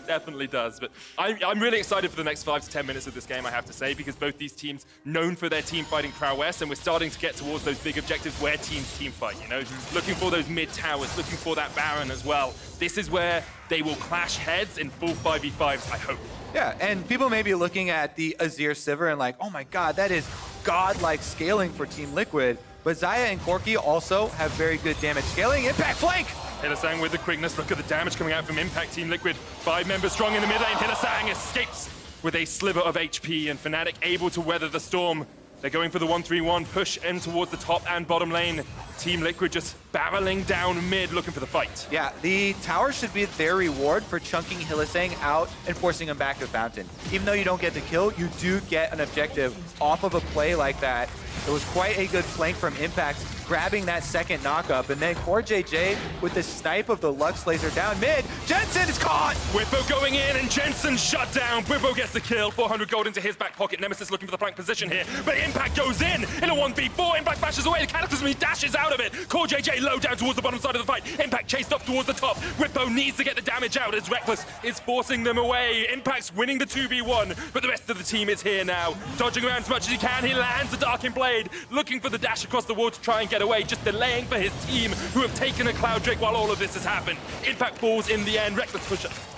Definitely does. But I'm really excited for the next 5 to 10 minutes of this game, I have to say, because both these teams known for their team fighting prowess, and we're starting to get towards those big objectives where teams team fight, you know? Looking for those mid towers, looking for that Baron as well. This is where they will clash heads in full 5v5s, I hope. Yeah, and people may be looking at the Azir Sivir and like, oh my god, that is godlike scaling for Team Liquid. But Xayah and Corki also have very good damage scaling. Impact flank! Hylissang with the quickness. Look at the damage coming out from Impact. Team Liquid, 5 members strong in the mid lane. Hylissang escapes with a sliver of HP, and Fnatic able to weather the storm. They're going for the 1-3-1 push in towards the top and bottom lane. Team Liquid just barreling down mid, looking for the fight. Yeah, the tower should be their reward for chunking Hylissang out and forcing him back to Fountain. Even though you don't get the kill, you do get an objective off of a play like that. It was quite a good flank from Impact, grabbing that second knockup, and then CoreJJ with the snipe of the Lux Laser down mid. Jensen is caught! Whippo going in, and Jensen shut down. Whippo gets the kill, 400 gold into his back pocket. Nemesis looking for the flank position here, but Impact goes in a 1v4. Impact bashes away, the Cataclysm, he dashes out of it. CoreJJ low down towards the bottom side of the fight. Impact chased up towards the top. Whippo needs to get the damage out as Reckless is forcing them away. Impact's winning the 2v1, but the rest of the team is here now. Dodging around as much as he can, he lands the Darkin Blade, looking for the dash across the wall to try and get away, just delaying for his team, who have taken a Cloud Drake while all of this has happened. Impact falls in the end. Reckless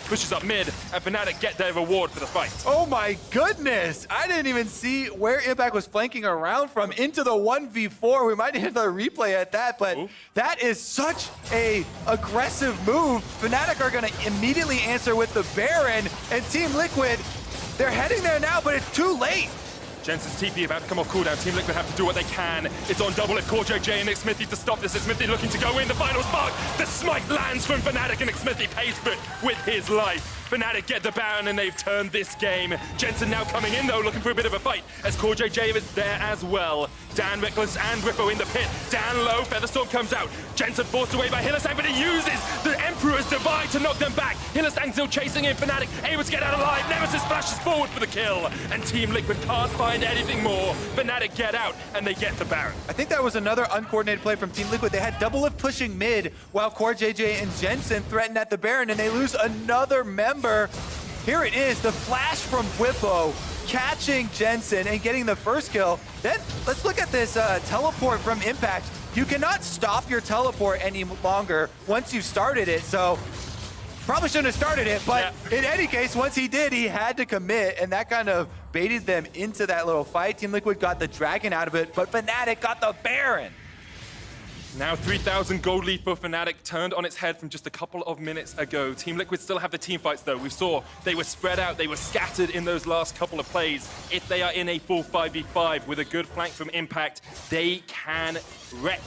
pushes up mid, and Fnatic get their reward for the fight. Oh my goodness! I didn't even see where Impact was flanking around from into the 1v4. We might hit the replay at that, but that is such a aggressive move. Fnatic are gonna immediately answer with the Baron, and Team Liquid, they're heading there now, but it's too late. Jensen's TP about to come off cooldown. Team Liquid have to do what they can. It's on double if CoreJJ and Xmithy to stop this. Xmithy looking to go in. The final spark. The smite lands from Fnatic, and Xmithy pays for it with his life. Fnatic get the Baron, and they've turned this game. Jensen now coming in, though, looking for a bit of a fight, as CoreJJ is there as well. Dan, Reckless, and Whippo in the pit. Dan low, Featherstorm comes out. Jensen forced away by Hylissang, but he uses the Emperor's Divide to knock them back. Hylissang still chasing in. Fnatic able to get out alive. Nemesis flashes forward for the kill, and Team Liquid can't find anything more. Fnatic get out, and they get the Baron. I think that was another uncoordinated play from Team Liquid. They had double lift pushing mid, while CoreJJ and Jensen threatened at the Baron, and they lose another member. Here it is, the flash from Whippo, catching Jensen and getting the first kill. Then let's look at this teleport from Impact. You cannot stop your teleport any longer once you've started it, so probably shouldn't have started it, but in any case, once he did, he had to commit, and that kind of baited them into that little fight. Team Liquid got the Dragon out of it, but Fnatic got the Baron. Now 3,000 gold lead for Fnatic turned on its head from just a couple of minutes ago. Team Liquid still have the team fights, though. We saw they were spread out, they were scattered in those last couple of plays. If they are in a full 5v5 with a good flank from Impact, they can wreck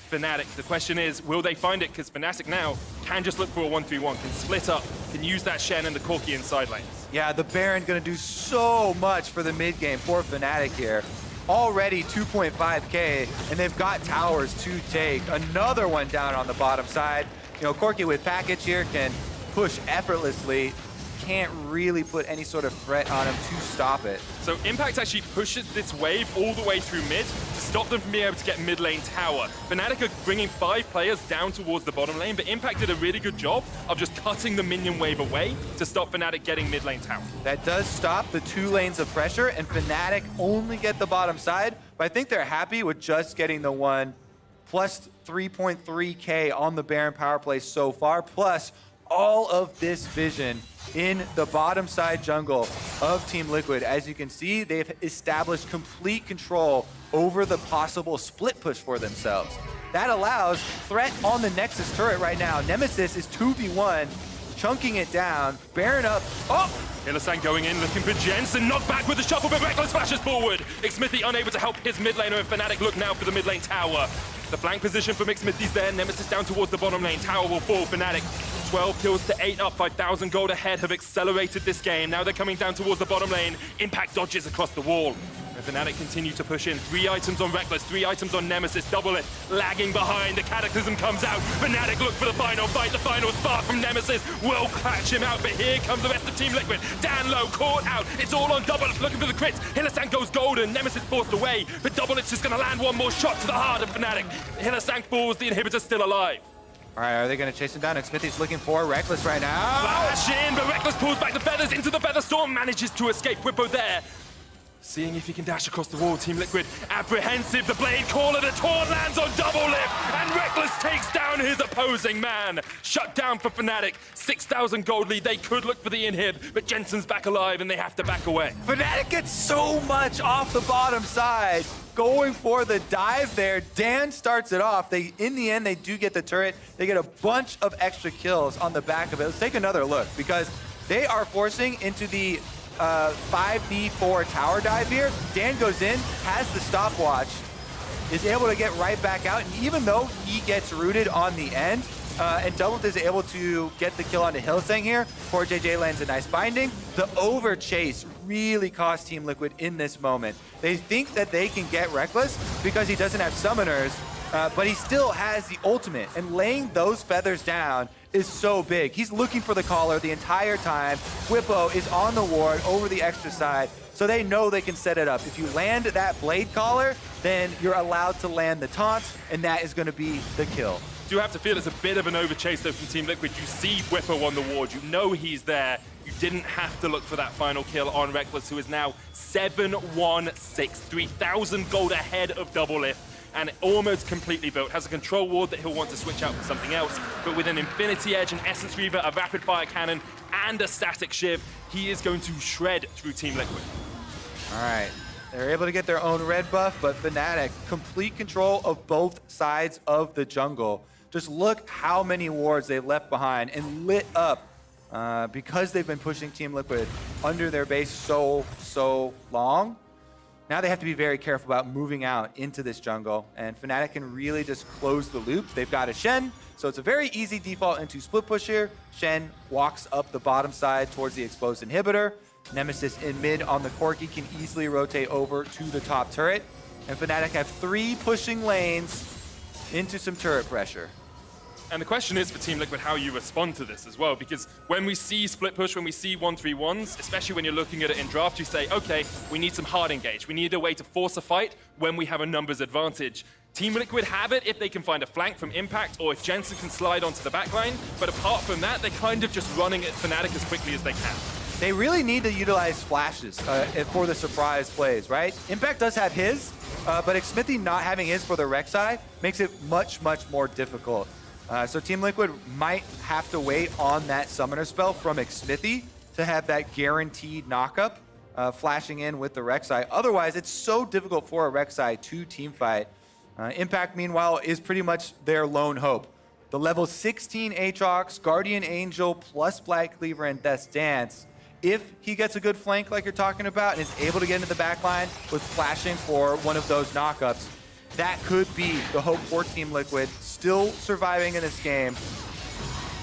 Fnatic. The question is, will they find it? Because Fnatic now can just look for a 1-3-1, can split up, can use that Shen and the Corki in side lanes. Yeah, the Baron gonna do so much for the mid game for Fnatic here. Already 2.5K, and they've got towers to take. Another one down on the bottom side. You know, Corki with package here can push effortlessly. Can't really put any sort of threat on him to stop it. So Impact actually pushes this wave all the way through mid to stop them from being able to get mid lane tower. Fnatic are bringing 5 players down towards the bottom lane, but Impact did a really good job of just cutting the minion wave away to stop Fnatic getting mid lane tower. That does stop the 2 lanes of pressure, and Fnatic only get the bottom side, but I think they're happy with just getting the one plus 3.3K on the Baron power play so far, plus all of this vision in the bottom side jungle of Team Liquid. As you can see, they've established complete control over the possible split push for themselves. That allows threat on the Nexus turret right now. Nemesis is 2v1, chunking it down. Baron up. Oh! Hylissang going in, looking for Jensen. Knocked back with the shuffle, but Reckless flashes forward. Xmithy unable to help his mid laner, and Fnatic look now for the mid lane tower. The flank position from Xmithy's there. Nemesis down towards the bottom lane. Tower will fall. Fnatic 12 kills to 8 up. 5,000 gold ahead have accelerated this game. Now they're coming down towards the bottom lane. Impact dodges across the wall. And Fnatic continue to push in. 3 items on Reckless, 3 items on Nemesis, double it, lagging behind. The Cataclysm comes out. Fnatic look for the final fight. The final spark from Nemesis will catch him out, but here comes the rest of Team Liquid. Dan Low caught out. It's all on Double It, looking for the crits. Hylissang goes golden. Nemesis forced away, but Double It's just going to land one more shot to the heart of Fnatic. Hylissang falls, the inhibitor's still alive. All right, are they going to chase him down? And Smithy's looking for Reckless right now. Flash in, but Reckless pulls back the feathers into the Feather Storm, manages to escape. Whippo there, seeing if he can dash across the wall. Team Liquid apprehensive. The Blade Caller, the taunt lands on Double Lift, and Reckless takes down his opposing man. Shut down for Fnatic. 6,000 gold lead. They could look for the inhib, but Jensen's back alive, and they have to back away. Fnatic gets so much off the bottom side. Going for the dive there. Dan starts it off. In the end, they do get the turret. They get a bunch of extra kills on the back of it. Let's take another look, because they are forcing into the 5v4 tower dive here. Dan goes in, has the stopwatch, is able to get right back out, and even though he gets rooted on the end, and Double is able to get the kill onto Hylissang here, poor JJ lands a nice binding. The over chase really cost Team Liquid in this moment. They think that they can get Reckless because he doesn't have summoners, but he still has the ultimate, and laying those feathers down is so big. He's looking for the caller the entire time. Whippo is on the ward over the extra side, so they know they can set it up. If you land that Blade Caller, then you're allowed to land the taunt, and that is going to be the kill. Do have to feel it's a bit of an overchase though from Team Liquid. You see Whippo on the ward, you know he's there. You didn't have to look for that final kill on Reckless, who is now 7-1-6, 3,000 gold ahead of Double Lift, and almost completely built. Has a control ward that he'll want to switch out for something else, but with an Infinity Edge, an Essence Reaver, a Rapid Fire Cannon, and a Static Shiv, he is going to shred through Team Liquid. All right, they're able to get their own red buff, but Fnatic, complete control of both sides of the jungle. Just look how many wards they've left behind and lit up because they've been pushing Team Liquid under their base so long. Now they have to be very careful about moving out into this jungle, and Fnatic can really just close the loop. They've got a Shen, so it's a very easy default into split push here. Shen walks up the bottom side towards the exposed inhibitor. Nemesis in mid on the Corki can easily rotate over to the top turret, and Fnatic have 3 pushing lanes into some turret pressure. And the question is for Team Liquid how you respond to this as well, because when we see split push, when we see 1-3-1s, especially when you're looking at it in draft, you say, okay, we need some hard engage. We need a way to force a fight when we have a numbers advantage. Team Liquid have it if they can find a flank from Impact or if Jensen can slide onto the backline, but apart from that, they're kind of just running at Fnatic as quickly as they can. They really need to utilize flashes for the surprise plays, right? Impact does have his, but Xmithie not having his for the Rek'Sai makes it much more difficult. So Team Liquid might have to wait on that summoner spell from Xmithie to have that guaranteed knockup flashing in with the Rek'Sai. Otherwise, it's so difficult for a Rek'Sai to teamfight. Impact, meanwhile, is pretty much their lone hope. The level 16 Aatrox, Guardian Angel, plus Black Cleaver and Death's Dance. If he gets a good flank like you're talking about and is able to get into the backline with flashing for one of those knockups, that could be the hope for Team Liquid, still surviving in this game.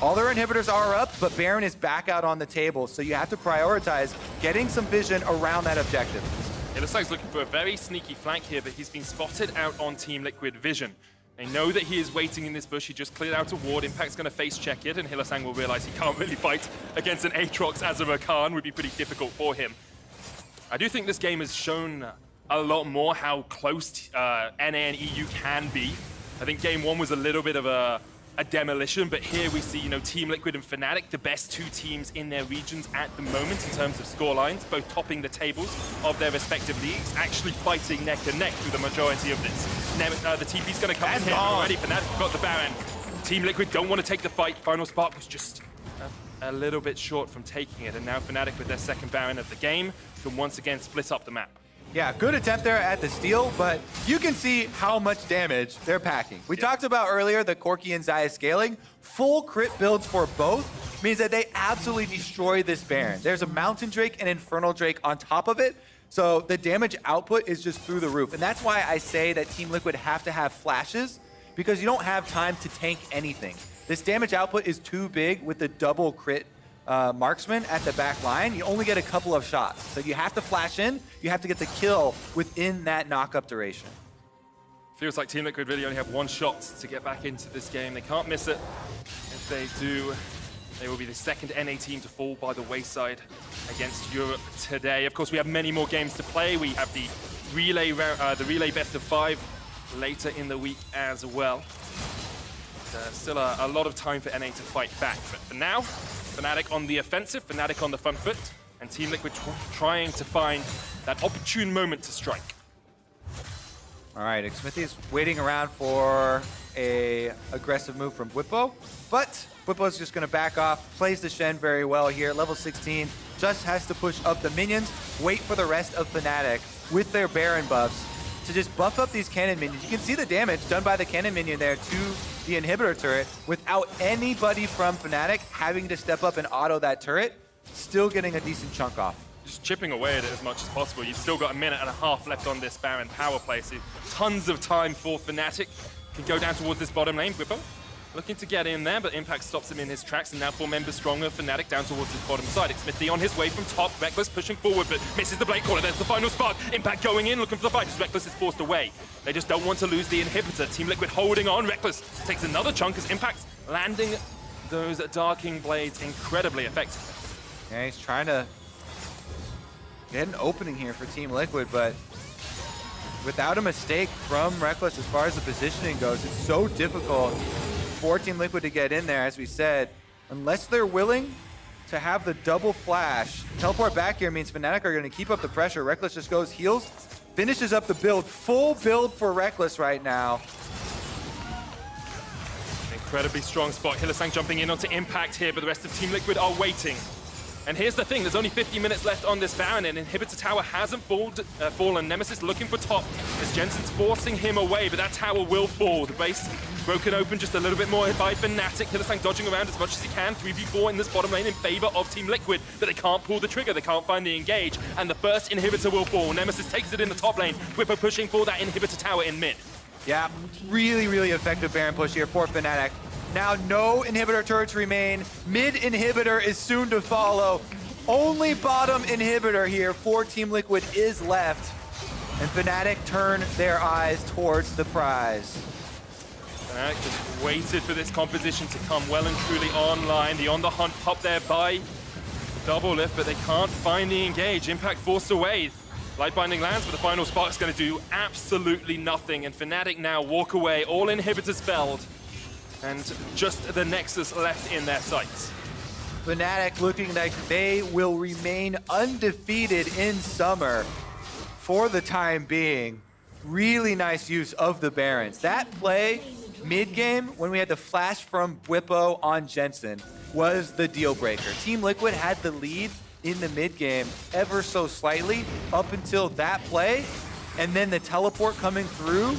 All their inhibitors are up, but Baron is back out on the table, so you have to prioritize getting some vision around that objective. It looks like he's looking for a very sneaky flank here, but he's been spotted out on Team Liquid vision. They know that he is waiting in this bush. He just cleared out a ward. Impact's going to face check it, and Hylissang will realize he can't really fight against an Aatrox as a Rakan. Would be pretty difficult for him. I do think this game has shown a lot more how close NA and EU can be. I think game 1 was a little bit of a demolition, but here we see, Team Liquid and Fnatic, the best 2 teams in their regions at the moment in terms of score lines, both topping the tables of their respective leagues, actually fighting neck and neck through the majority of this. The TP's going to come in here already. Fnatic got the Baron. Team Liquid don't want to take the fight. Final Spark was just a little bit short from taking it, and now Fnatic with their second Baron of the game can once again split up the map. Yeah, good attempt there at the steal, but you can see how much damage they're packing. We talked about earlier the Corki and Xayah scaling. Full crit builds for both means that they absolutely destroy this Baron. There's a Mountain Drake and Infernal Drake on top of it, so the damage output is just through the roof. And that's why I say that Team Liquid have to have flashes, because you don't have time to tank anything. This damage output is too big with the double crit marksman at the back line, you only get a couple of shots. So you have to flash in, you have to get the kill within that knock-up duration. Feels like Team Liquid really only have one shot to get back into this game. They can't miss it. If they do, they will be the second NA team to fall by the wayside against Europe today. Of course, we have many more games to play. We have the relay best of 5 later in the week as well. Still a lot of time for NA to fight back. But for now, Fnatic on the offensive, Fnatic on the front foot, and Team Liquid trying to find that opportune moment to strike. All right, Xmithie is waiting around for a aggressive move from Bwipo, but Bwipo's just gonna back off, plays the Shen very well here, level 16, just has to push up the minions, wait for the rest of Fnatic with their Baron buffs to just buff up these cannon minions. You can see the damage done by the cannon minion there to the inhibitor turret without anybody from Fnatic having to step up and auto that turret, still getting a decent chunk off. Just chipping away at it as much as possible. You've still got a minute and a half left on this Baron power play, so tons of time for Fnatic. Can go down towards this bottom lane. Bwipo looking to get in there, but Impact stops him in his tracks, and now 4 members stronger. Fnatic down towards his bottom side. Xmithie on his way from top. Reckless pushing forward, but misses the blade caller. There's the final spark. Impact going in, looking for the fight. As Reckless is forced away. They just don't want to lose the inhibitor. Team Liquid holding on. Reckless takes another chunk as Impact landing those Darking Blades incredibly effective. Yeah, he's trying to get an opening here for Team Liquid, but without a mistake from Reckless as far as the positioning goes, it's so difficult for Team Liquid to get in there, as we said, unless they're willing to have the double flash. Teleport back here means Fnatic are going to keep up the pressure. Reckless just goes, heals, finishes up the build. Full build for Reckless right now. Incredibly strong spot. Hylissang jumping in onto Impact here, but the rest of Team Liquid are waiting. And here's the thing, there's only 50 minutes left on this Baron, and Inhibitor Tower hasn't fallen. Nemesis looking for top as Jensen's forcing him away, but that tower will fall. The base broken open just a little bit more by Fnatic. Hylissang dodging around as much as he can. 3v4 in this bottom lane in favor of Team Liquid, but they can't pull the trigger, they can't find the engage, and the first inhibitor will fall. Nemesis takes it in the top lane. Bwipo pushing for that Inhibitor Tower in mid. Yeah, really, really effective Baron push here for Fnatic. Now no inhibitor turrets remain. Mid inhibitor is soon to follow. Only bottom inhibitor here for Team Liquid is left. And Fnatic turn their eyes towards the prize. Fnatic just waited for this composition to come well and truly online. The On The Hunt pop there by Double Lift, but they can't find the engage. Impact forced away. Lightbinding lands, but the final spark's going to do absolutely nothing. And Fnatic now walk away, all inhibitors felled. And just the Nexus left in their sights. Fnatic looking like they will remain undefeated in summer for the time being. Really nice use of the Barons. That play mid-game when we had the flash from Bwipo on Jensen was the deal breaker. Team Liquid had the lead in the mid-game ever so slightly up until that play, and then the teleport coming through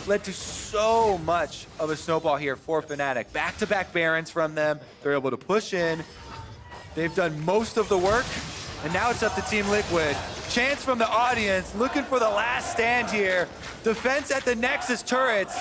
led to so much of a snowball here for Fnatic. Back-to-back Barons from them. They're able to push in. They've done most of the work, and now it's up to Team Liquid. Chance from the audience, looking for the last stand here. Defense at the Nexus turrets.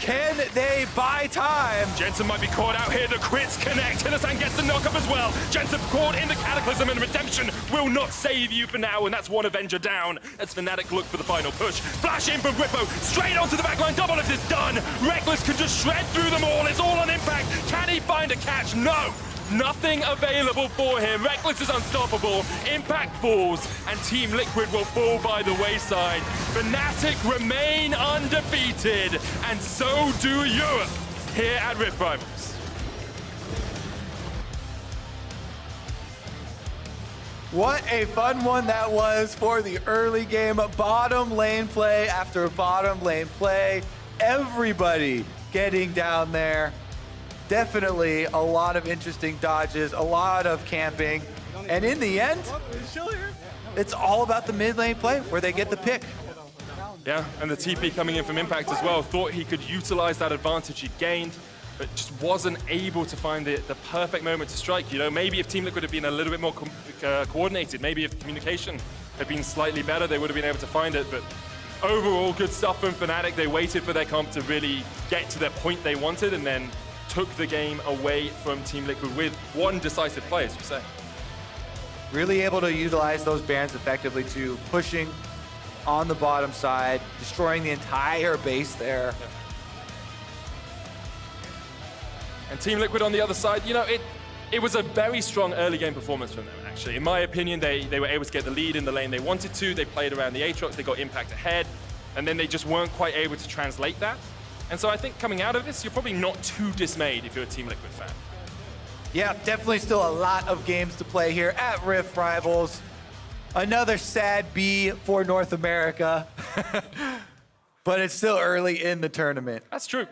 Can they buy time? Jensen might be caught out here. The crits connect. Hylissang gets the knock-up as well. Jensen caught in the Cataclysm, and Redemption will not save you for now, and that's one Avenger down as Fnatic look for the final push. Flash in from Bwipo, straight onto the backline. Double Lift is done. Reckless can just shred through them all. It's all on Impact. Can he find a catch? No. Nothing available for him. Reckless is unstoppable. Impact falls, and Team Liquid will fall by the wayside. Fnatic remain undefeated, and so do Europe here at Rift Rivals. What a fun one that was for the early game. Bottom lane play after bottom lane play. Everybody getting down there. Definitely a lot of interesting dodges, a lot of camping. And in the end, it's all about the mid lane play where they get the pick. Yeah, and the TP coming in from Impact as well. Thought he could utilize that advantage he gained, but just wasn't able to find the perfect moment to strike. You know, maybe if Team Liquid had been a little bit more coordinated, maybe if communication had been slightly better, they would have been able to find it. But overall, good stuff from Fnatic. They waited for their comp to really get to the point they wanted, and then took the game away from Team Liquid with one decisive play, as you say. Really able to utilize those bans effectively too, pushing on the bottom side, destroying the entire base there. Yeah. And Team Liquid on the other side, you know, it was a very strong early game performance from them, actually. In my opinion, they were able to get the lead in the lane they wanted to. They played around the Aatrox, they got Impact ahead, and then they just weren't quite able to translate that. And so I think coming out of this, you're probably not too dismayed if you're a Team Liquid fan. Yeah, definitely still a lot of games to play here at Rift Rivals. Another sad B for North America, but it's still early in the tournament. That's true.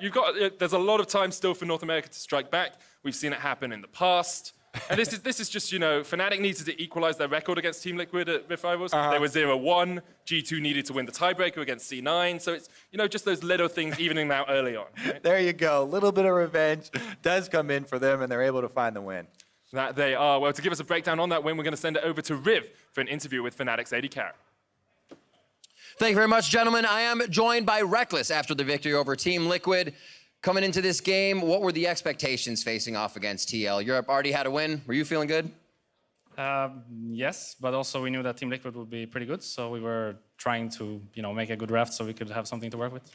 There's a lot of time still for North America to strike back. We've seen it happen in the past. And this is just, you know, Fnatic needed to equalize their record against Team Liquid at Rift Rivals. They were 0-1. G2 needed to win the tiebreaker against C9. So it's, you know, just those little things evening out early on. Right? There you go. A little bit of revenge does come in for them, and they're able to find the win. That they are. Well, to give us a breakdown on that win, we're going to send it over to Riv for an interview with Fnatic's AD Carry. Thank you very much, gentlemen. I am joined by Reckless after the victory over Team Liquid. Coming into this game, what were the expectations facing off against TL? Europe already had a win. Were you feeling good? Yes, but also we knew that Team Liquid would be pretty good, so we were trying to, you know, make a good draft so we could have something to work with.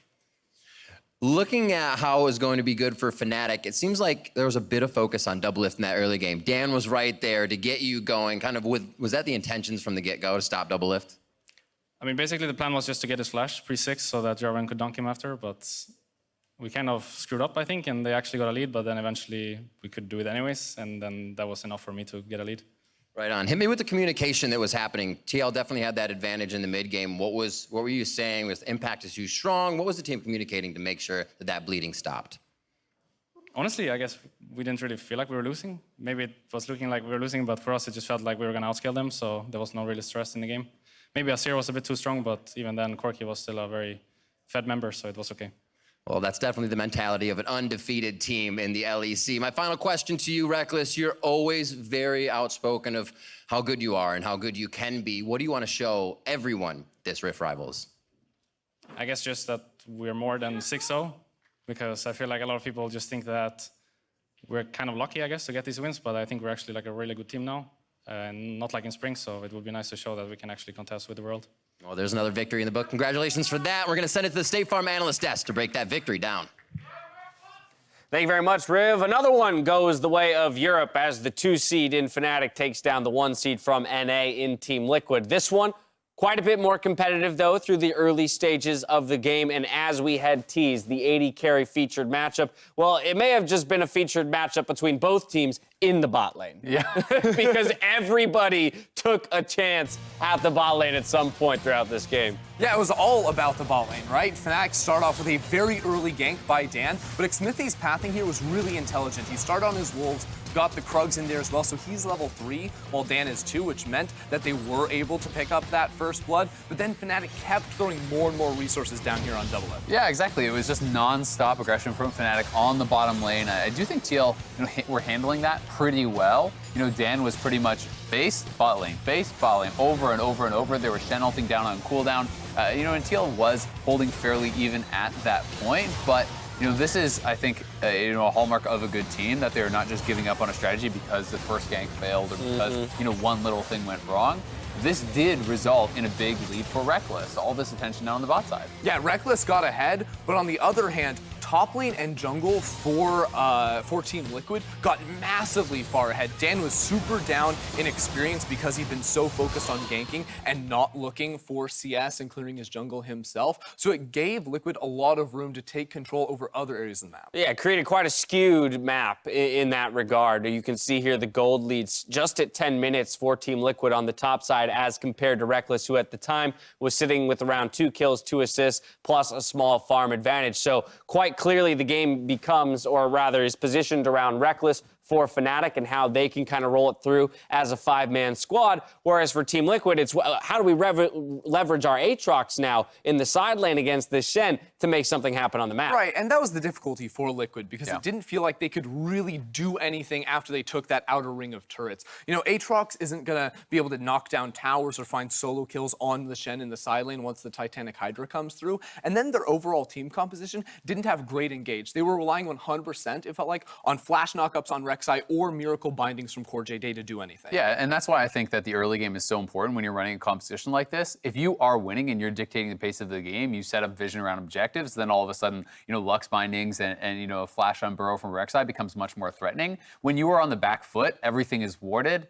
Looking at how it was going to be good for Fnatic, it seems like there was a bit of focus on Doublelift in that early game. Dan was right there to get you going. Kind of was that the intentions from the get-go to stop Doublelift? I mean, basically the plan was just to get his flash pre-6 so that Jarvan could dunk him after, but we kind of screwed up, I think, and they actually got a lead, but then eventually we could do it anyways, and then that was enough for me to get a lead. Right on. Hit me with the communication that was happening. TL definitely had that advantage in the mid game. What were you saying? Was Impact is too strong? What was the team communicating to make sure that that bleeding stopped? Honestly, I guess we didn't really feel like we were losing. Maybe it was looking like we were losing, but for us it just felt like we were going to outscale them, so there was no really stress in the game. Maybe Asir was a bit too strong, but even then Corki was still a very fed member, so it was okay. Well, that's definitely the mentality of an undefeated team in the LEC. My final question to you, Reckless. You're always very outspoken of how good you are and how good you can be. What do you want to show everyone this Rift Rivals? I guess just that we're more than 6-0, because I feel like a lot of people just think that we're kind of lucky, I guess, to get these wins, but I think we're actually like a really good team now, and not like in spring, so it would be nice to show that we can actually contest with the world. Well, there's another victory in the book. Congratulations for that. We're going to send it to the State Farm analyst desk to break that victory down. Thank you very much, Riv. Another one goes the way of Europe as the 2 seed in Fnatic takes down the 1 seed from NA in Team Liquid. This one, quite a bit more competitive, though, through the early stages of the game. And as we had teased, the AD carry featured matchup, well, it may have just been a featured matchup between both teams in the bot lane. Yeah. Because everybody took a chance at the bot lane at some point throughout this game. Yeah, it was all about the bot lane, right? Fnatic started off with a very early gank by Dan, but Xmithy's pathing here was really intelligent. He started on his wolves, got the Krugs in there as well, so he's level 3, while Dan is 2, which meant that they were able to pick up that first blood, but then Fnatic kept throwing more and more resources down here on Doublelift. Yeah, exactly. It was just non-stop aggression from Fnatic on the bottom lane. I do think TL were handling that pretty well. You know, Dan was pretty much base, bot lane, over and over and over. They were Shen ulting down on cooldown. You know, and TL was holding fairly even at that point, but you know, this is, I think, you know, a hallmark of a good team, that they're not just giving up on a strategy because the first gank failed or because, you know, one little thing went wrong. This did result in a big lead for Reckless. All this attention now on the bot side. Yeah, Reckless got ahead, but on the other hand, top lane and jungle for Team Liquid got massively far ahead. Dan was super down in experience because he'd been so focused on ganking and not looking for CS and clearing his jungle himself. So it gave Liquid a lot of room to take control over other areas of the map. Yeah, it created quite a skewed map in that regard. You can see here the gold leads just at 10 minutes for Team Liquid on the top side as compared to Reckless, who at the time was sitting with around 2 kills, 2 assists, plus a small farm advantage. So quite clearly the game becomes, or rather is positioned around Reckless for Fnatic and how they can kind of roll it through as a 5-man squad. Whereas for Team Liquid, it's how do we leverage our Aatrox now in the side lane against this Shen to make something happen on the map. Right, and that was the difficulty for Liquid because it didn't feel like they could really do anything after they took that outer ring of turrets. You know, Aatrox isn't going to be able to knock down towers or find solo kills on the Shen in the side lane once the Titanic Hydra comes through. And then their overall team composition didn't have great engage. They were relying 100%, it felt like, on flash knockups on Rek'Sai or miracle bindings from Core JD to do anything. Yeah, and that's why I think that the early game is so important when you're running a competition like this. If you are winning and you're dictating the pace of the game, you set up vision around objectives, then all of a sudden, you know, Lux bindings and you know, a flash on Burrow from Rek'Sai becomes much more threatening. When you are on the back foot, everything is warded.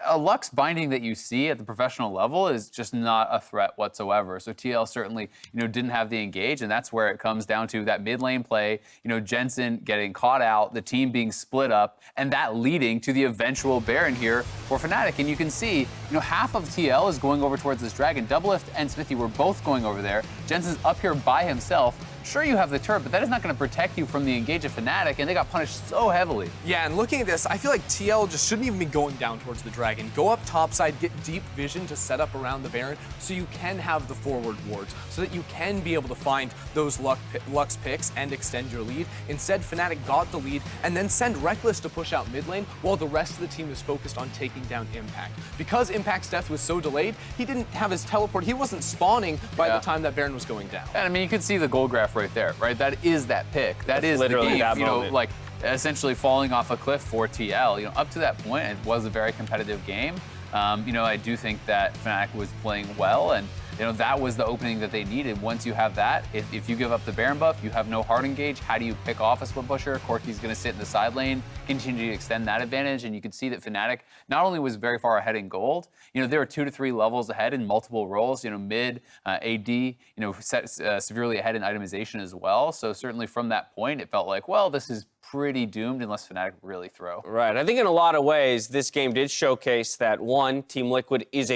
A Lux binding that you see at the professional level is just not a threat whatsoever. So TL certainly, you know, didn't have the engage, and that's where it comes down to that mid lane play, you know, Jensen getting caught out, the team being split up, and that leading to the eventual Baron here for Fnatic. And you can see, you know, half of TL is going over towards this dragon. Doublelift and Smithy were both going over there. Jensen's up here by himself. Sure, you have the turret, but that is not going to protect you from the engage of Fnatic, and they got punished so heavily. Yeah, and looking at this, I feel like TL just shouldn't even be going down towards the dragon. Go up topside, get deep vision to set up around the Baron so you can have the forward wards, so that you can be able to find those Lux picks and extend your lead. Instead, Fnatic got the lead and then send Reckless to push out mid lane while the rest of the team is focused on taking down Impact. Because Impact's death was so delayed, he didn't have his teleport. He wasn't spawning by the time that Baron was going down. And I mean, you can see the gold graph right there, right? That is that pick. That's is literally the game, that you know, moment. like essentially falling off a cliff for TL. You know, up to that point, it was a very competitive game. You know, I do think that Fnatic was playing well, and you know, that was the opening that they needed. Once you have that, if you give up the Baron buff, you have no hard engage. How do you pick off a split pusher? Corki's going to sit in the side lane, continue to extend that advantage, and you can see that Fnatic not only was very far ahead in gold, you know, they were 2 to 3 levels ahead in multiple roles, you know, mid, AD, you know, severely ahead in itemization as well. So certainly from that point, it felt like, well, this is pretty doomed unless Fnatic really throw. Right. I think in a lot of ways, this game did showcase that, one, Team Liquid is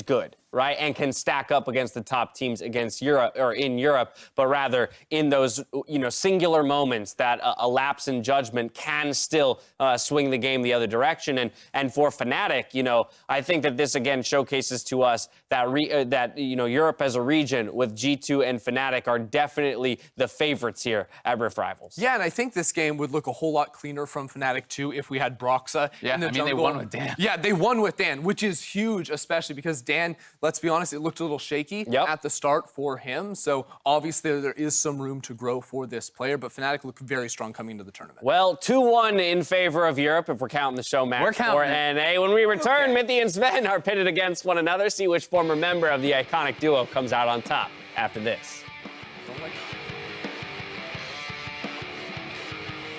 good, right, and can stack up against the top teams against Europe or in Europe, but rather in those, you know, singular moments that a lapse in judgment can still swing the game the other direction. And for Fnatic, you know, I think that this again showcases to us that you know, Europe as a region with G2 and Fnatic are definitely the favorites here at Rift Rivals. Yeah, and I think this game would look a whole lot cleaner from Fnatic too if we had Broxa in the jungle. They won with Dan. Yeah, they won with Dan, which is huge, especially because Dan, let's be honest, it looked a little shaky at the start for him. So obviously there is some room to grow for this player, but Fnatic looked very strong coming into the tournament. Well, 2-1 in favor of Europe if we're counting the show match. We're counting for NA. When we return, Mithy and Sven are pitted against one another. See which former member of the iconic duo comes out on top after this.